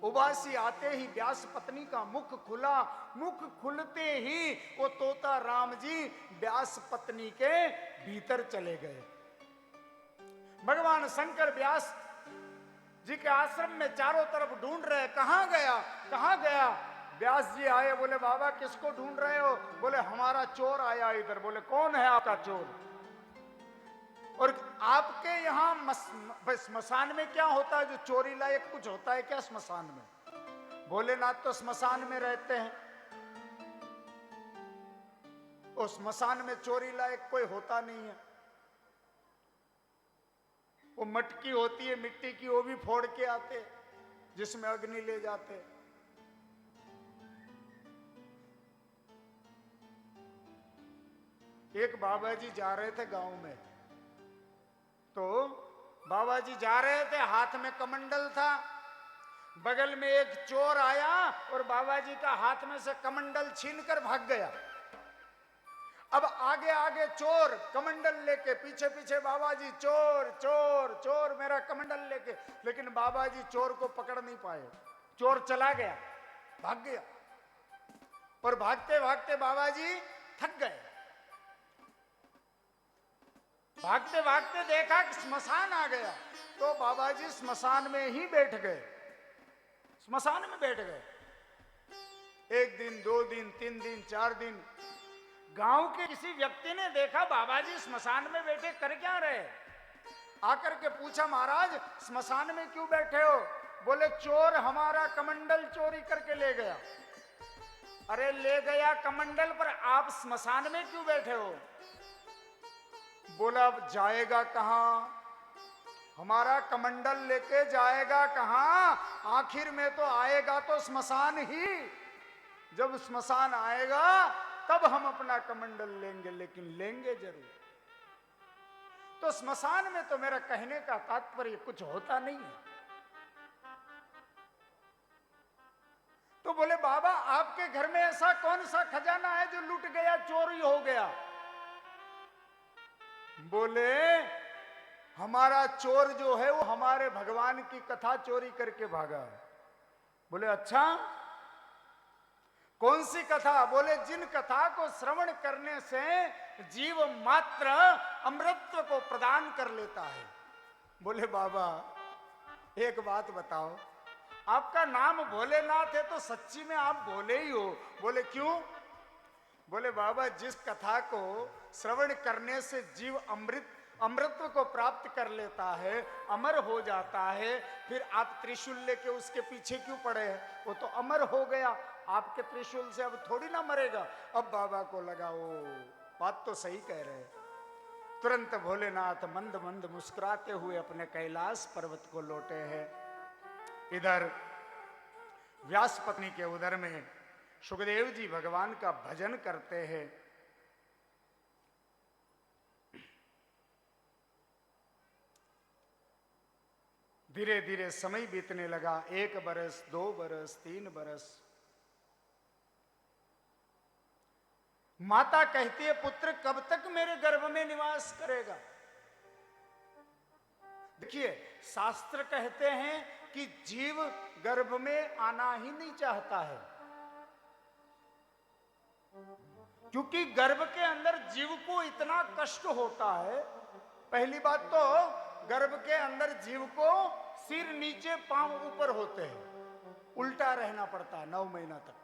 उबासी आते ही व्यास पत्नी का मुख खुला। मुख खुलते ही वो तोता राम जी व्यास पत्नी के भीतर चले गए। भगवान शंकर व्यास जी के आश्रम में चारों तरफ ढूंढ रहे, कहां गया कहां गया? व्यास जी आए, बोले बाबा किसको ढूंढ रहे हो? बोले हमारा चोर आया इधर। बोले कौन है आपका चोर? और आपके यहां स्मशान में क्या होता है जो चोरी लायक कुछ होता है क्या स्मशान में? भोलेनाथ तो स्मशान में रहते हैं, उस स्मशान में चोरी लायक कोई होता नहीं है। वो मटकी होती है मिट्टी की, वो भी फोड़ के आते जिसमें अग्नि ले जाते। एक बाबा जी जा रहे थे गांव में, तो बाबा जी जा रहे थे, हाथ में कमंडल था। बगल में एक चोर आया और बाबा जी का हाथ में से कमंडल छीनकर भाग गया। अब आगे आगे चोर कमंडल लेके, पीछे पीछे बाबा जी चोर चोर चोर मेरा कमंडल लेके। लेकिन बाबा जी चोर को पकड़ नहीं पाए। चोर चला गया, भाग गया। और भागते भागते बाबा जी थक गए। भागते भागते देखा कि स्मशान आ गया, तो बाबा जी स्मशान में ही बैठ गए। स्मशान में बैठ गए। एक दिन, 2 दिन, 3 दिन, 4 दिन, गांव के किसी व्यक्ति ने देखा बाबा जी स्मशान में बैठे कर क्या रहे। आकर के पूछा, महाराज स्मशान में क्यों बैठे हो? बोले चोर हमारा कमंडल चोरी करके ले गया। अरे ले गया कमंडल, पर आप स्मशान में क्यों बैठे हो? बोला जाएगा कहां, हमारा कमंडल लेके जाएगा कहां, आखिर में तो आएगा तो स्मशान ही। जब स्मशान आएगा तब हम अपना कमंडल लेंगे, लेकिन लेंगे जरूर। तो स्मशान में तो मेरा कहने का तात्पर्य कुछ होता नहीं है। तो बोले बाबा आपके घर में ऐसा कौन सा खजाना है जो लूट गया, चोरी हो गया? बोले हमारा चोर जो है वो हमारे भगवान की कथा चोरी करके भागा है। बोले अच्छा, कौन सी कथा? बोले जिन कथा को श्रवण करने से जीव मात्र अमृतत्व को प्रदान कर लेता है। बोले बाबा एक बात बताओ, आपका नाम भोलेनाथ है तो सच्ची में आप भोले ही हो। बोले क्यों? बोले बाबा जिस कथा को श्रवण करने से जीव अमृतत्व को प्राप्त कर लेता है, अमर हो जाता है, फिर आप त्रिशूल लेके उसके पीछे क्यों पड़े हैं? वो तो अमर हो गया, आपके त्रिशूल से अब थोड़ी ना मरेगा। अब बाबा को लगा वो बात तो सही कह रहे हैं। तुरंत भोलेनाथ मंद मंद मुस्कुराते हुए अपने कैलाश पर्वत को लौटे हैं। इधर व्यास पत्नी के उदर में सुखदेव जी भगवान का भजन करते हैं। धीरे धीरे समय बीतने लगा, 1 बरस, 2 बरस, 3 बरस। माता कहती है पुत्र कब तक मेरे गर्भ में निवास करेगा? देखिए शास्त्र कहते हैं कि जीव गर्भ में आना ही नहीं चाहता है, क्योंकि गर्भ के अंदर जीव को इतना कष्ट होता है। पहली बात तो गर्भ के अंदर जीव को सिर नीचे पांव ऊपर होते हैं, उल्टा रहना पड़ता है 9 महीना तक,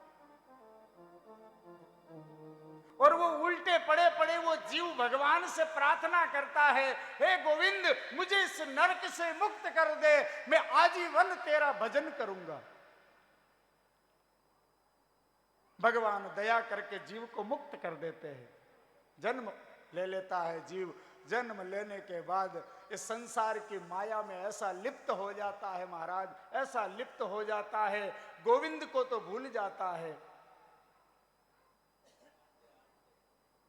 और वो उल्टे पड़े पड़े वो जीव भगवान से प्रार्थना करता है, हे गोविंद मुझे इस नरक से मुक्त कर दे, मैं आजीवन तेरा भजन करूंगा। भगवान दया करके जीव को मुक्त कर देते हैं। जन्म ले लेता है जीव। जन्म लेने के बाद इस संसार की माया में ऐसा लिप्त हो जाता है महाराज, ऐसा लिप्त हो जाता है, गोविंद को तो भूल जाता है,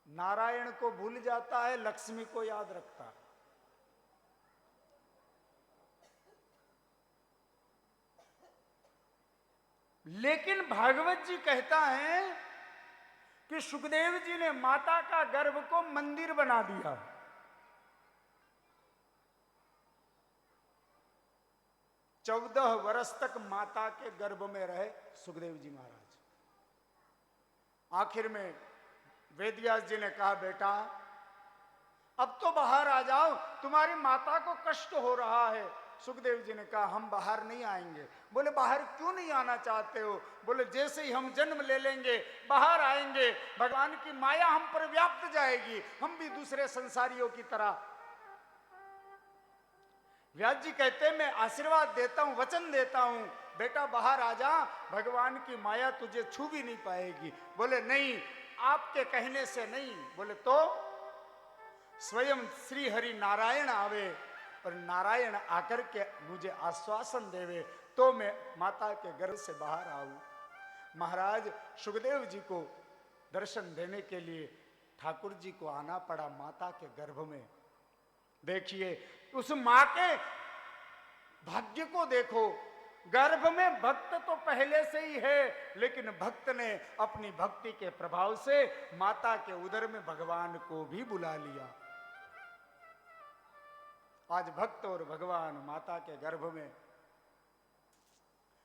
नारायण को भूल जाता है, लक्ष्मी को याद रखता है। लेकिन भागवत जी कहता है कि सुखदेव जी ने माता का गर्भ को मंदिर बना दिया। चौदह वर्ष तक माता के गर्भ में रहे सुखदेव जी महाराज। आखिर में वेदव्यास जी ने कहा बेटा अब तो बाहर आ जाओ, तुम्हारी माता को कष्ट हो रहा है। सुखदेव जी ने कहा हम बाहर नहीं आएंगे। बोले बाहर क्यों नहीं आना चाहते हो? बोले जैसे ही हम जन्म ले लेंगे बाहर आएंगे, भगवान की माया हम पर व्याप्त जाएगी, हम भी दूसरे संसारियों की तरह। व्यास जी कहते हैं मैं आशीर्वाद देता हूं, वचन देता हूं, बेटा बाहर आ जा, भगवान की माया तुझे छू भी नहीं पाएगी। बोले नहीं, आपके कहने से नहीं। बोले तो स्वयं श्री हरि नारायण आवे और नारायण आकर के मुझे आश्वासन देवे तो मैं माता के गर्भ से बाहर आऊं। महाराज सुखदेव जी को दर्शन देने के लिए ठाकुर जी को आना पड़ा माता के गर्भ में। देखिए उस मां के भाग्य को देखो, गर्भ में भक्त तो पहले से ही है, लेकिन भक्त ने अपनी भक्ति के प्रभाव से माता के उदर में भगवान को भी बुला लिया। आज भक्त और भगवान माता के गर्भ में।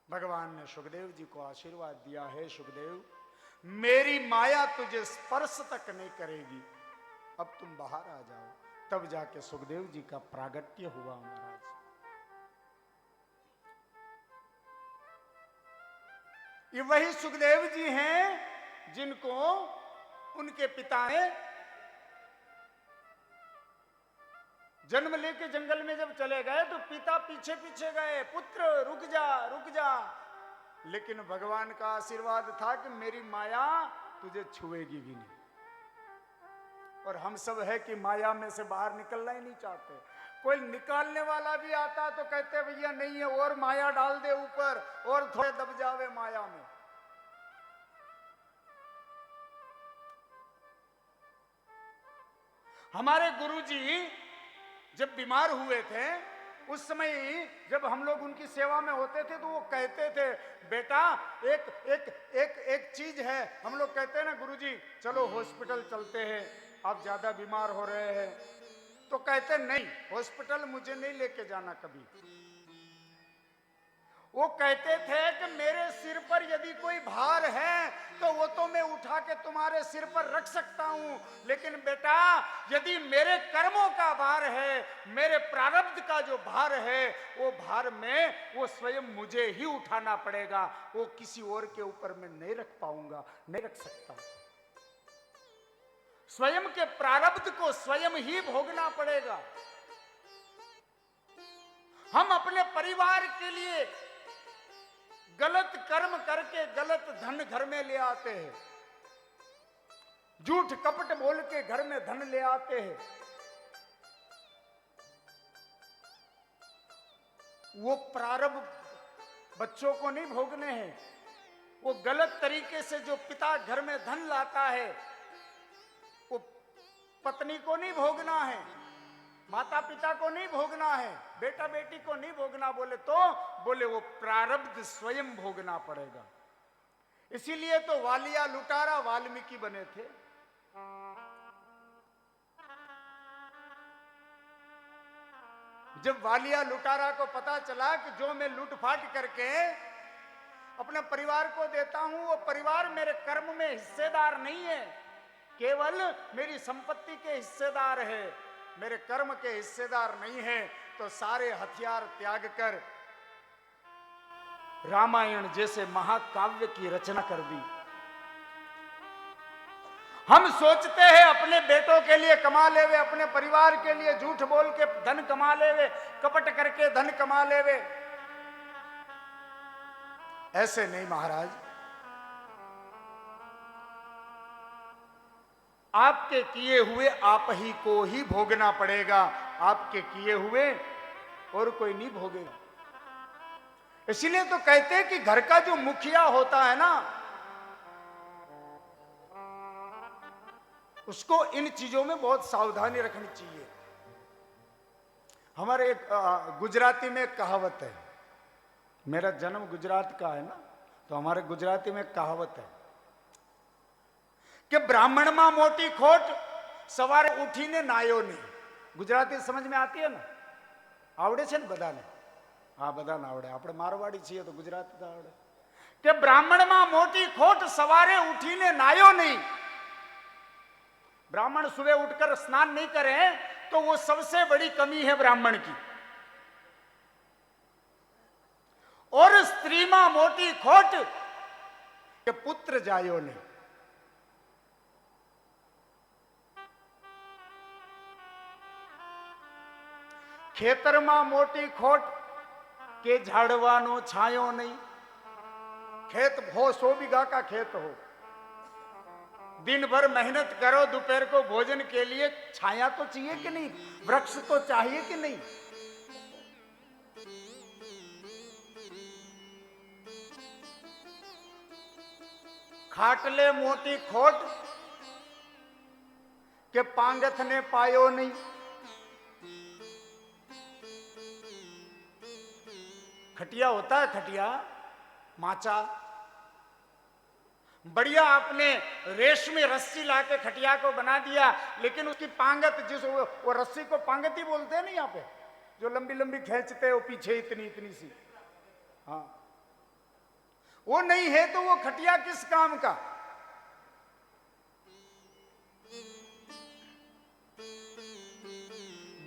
भगवान ने सुखदेव जी को आशीर्वाद दिया है, सुखदेव मेरी माया तुझे स्पर्श तक नहीं करेगी, अब तुम बाहर आ जाओ। तब जाके सुखदेव जी का प्रागट्य हुआ महाराज। ये वही सुखदेव जी हैं जिनको उनके पिता ने जन्म लेके जंगल में जब चले गए तो पिता पीछे पीछे गए, पुत्र रुक जा रुक जा, लेकिन भगवान का आशीर्वाद था कि मेरी माया तुझे छुएगी भी नहीं। और हम सब है कि माया में से बाहर निकलना ही नहीं चाहते। कोई निकालने वाला भी आता तो कहते भैया नहीं है, और माया डाल दे ऊपर और थोड़े दब जावे माया में। हमारे गुरुजी जब बीमार हुए थे उस समय जब हम लोग उनकी सेवा में होते थे तो वो कहते थे बेटा एक एक एक एक चीज है, हम लोग कहते हैं ना गुरुजी चलो हॉस्पिटल चलते हैं, आप ज्यादा बीमार हो रहे हैं, तो कहते नहीं हॉस्पिटल मुझे नहीं लेके जाना कभी। वो कहते थे कि मेरे सिर पर यदि कोई भार है तो वो तो मैं उठा के तुम्हारे सिर पर रख सकता हूं, लेकिन बेटा यदि मेरे कर्मों का भार है, मेरे प्रारब्ध का जो भार है, वो भार में वो स्वयं मुझे ही उठाना पड़ेगा, वो किसी और के ऊपर मैं नहीं रख पाऊंगा, नहीं रख सकता। स्वयं के प्रारब्ध को स्वयं ही भोगना पड़ेगा। हम अपने परिवार के लिए गलत कर्म करके गलत धन घर में ले आते हैं, झूठ कपट बोल के घर में धन ले आते हैं। वो प्रारब्ध बच्चों को नहीं भोगने हैं। वो गलत तरीके से जो पिता घर में धन लाता है वो पत्नी को नहीं भोगना है, माता पिता को नहीं भोगना है, बेटा बेटी को नहीं भोगना। बोले वो प्रारब्ध स्वयं भोगना पड़ेगा। इसीलिए तो वालिया लुटारा वाल्मीकि बने थे। जब वालिया लुटारा को पता चला कि जो मैं लूटफाट करके अपने परिवार को देता हूं वो परिवार मेरे कर्म में हिस्सेदार नहीं है, केवल मेरी संपत्ति के हिस्सेदार है, मेरे कर्म के हिस्सेदार नहीं है, तो सारे हथियार त्याग कर रामायण जैसे महाकाव्य की रचना कर दी। हम सोचते हैं अपने बेटों के लिए कमा लेवे, अपने परिवार के लिए झूठ बोल के धन कमा लेवे, कपट करके धन कमा लेवे। ऐसे नहीं महाराज, आपके किए हुए आप ही को ही भोगना पड़ेगा, आपके किए हुए और कोई नहीं भोगेगा। इसीलिए तो कहते हैं कि घर का जो मुखिया होता है ना, उसको इन चीजों में बहुत सावधानी रखनी चाहिए। हमारे एक गुजराती में एक कहावत है, मेरा जन्म गुजरात का है ना, तो हमारे गुजराती में एक कहावत है कि ब्राह्मण में मोटी खोट सवारे उठीने नायो नहीं। गुजराती समझ में आती है ना? आवड़े छे ने बधाने? हाँ बधाने आवड़े, આપણે મારવાડી છીએ તો ગુજરાતી તો આવડે કે ब्राह्मण में मोटी खोट सवारे उठीने नायो नहीं। ब्राह्मण सुबह उठकर स्नान नहीं करे तो वो सबसे बड़ी कमी है ब्राह्मण की। और स्त्री में मोटी खोट के पुत्र जायो नहीं। खेतर में मोटी खोट के झाड़वानो छायो नहीं। खेत हो 100 बीघा का खेत हो, दिन भर मेहनत करो, दोपहर को भोजन के लिए छाया तो चाहिए कि नहीं, वृक्ष तो चाहिए कि नहीं। खाटले मोटी खोट के पांगथ ने पायो नहीं। खटिया होता है, खटिया माचा, बढ़िया आपने रेशमी रस्सी लाके खटिया को बना दिया, लेकिन उसकी पांगत जिस वो रस्सी को पांगत ही बोलते हैं ना यहाँ पे, जो लंबी लंबी खींचते हैं वो पीछे इतनी इतनी सी, हाँ वो नहीं है तो वो खटिया किस काम का।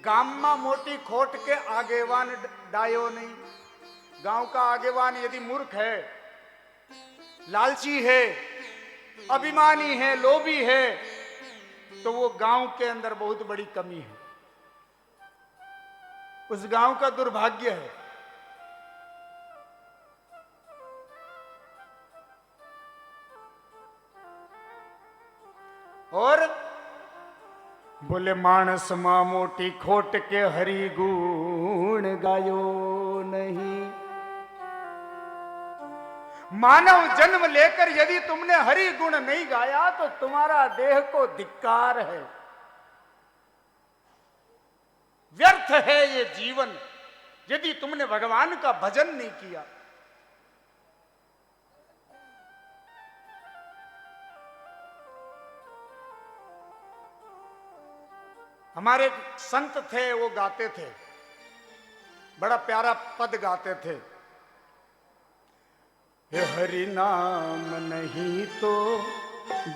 गाम में मोटी खोट के आगेवान डायो नहीं। गांव का आगेवान यदि मूर्ख है, लालची है, अभिमानी है, लोभी है, तो वो गांव के अंदर बहुत बड़ी कमी है, उस गांव का दुर्भाग्य है। और बोले मानस मां मोटी खोट के हरि गुण गायो नहीं। मानव जन्म लेकर यदि तुमने हरि गुण नहीं गाया तो तुम्हारा देह को धिक्कार है, व्यर्थ है ये जीवन यदि तुमने भगवान का भजन नहीं किया। हमारे एक संत थे, वो गाते थे, बड़ा प्यारा पद गाते थे, हे हरि नाम नहीं तो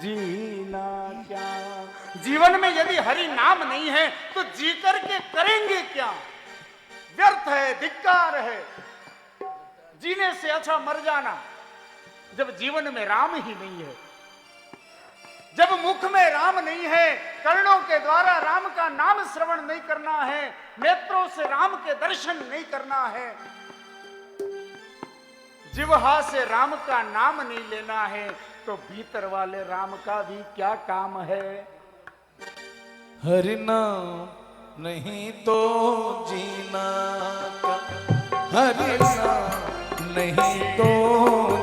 जीना क्या। जीवन में यदि हरि नाम नहीं है तो जी करके करेंगे क्या, व्यर्थ है, धिक्कार है। जीने से अच्छा मर जाना, जब जीवन में राम ही नहीं है, जब मुख में राम नहीं है, कर्णों के द्वारा राम का नाम श्रवण नहीं करना है, नेत्रों से राम के दर्शन नहीं करना है, जिह्वा से राम का नाम नहीं लेना है, तो भीतर वाले राम का भी क्या काम है। हरि नाम नहीं तो जीना क्या, हरि नाम नहीं तो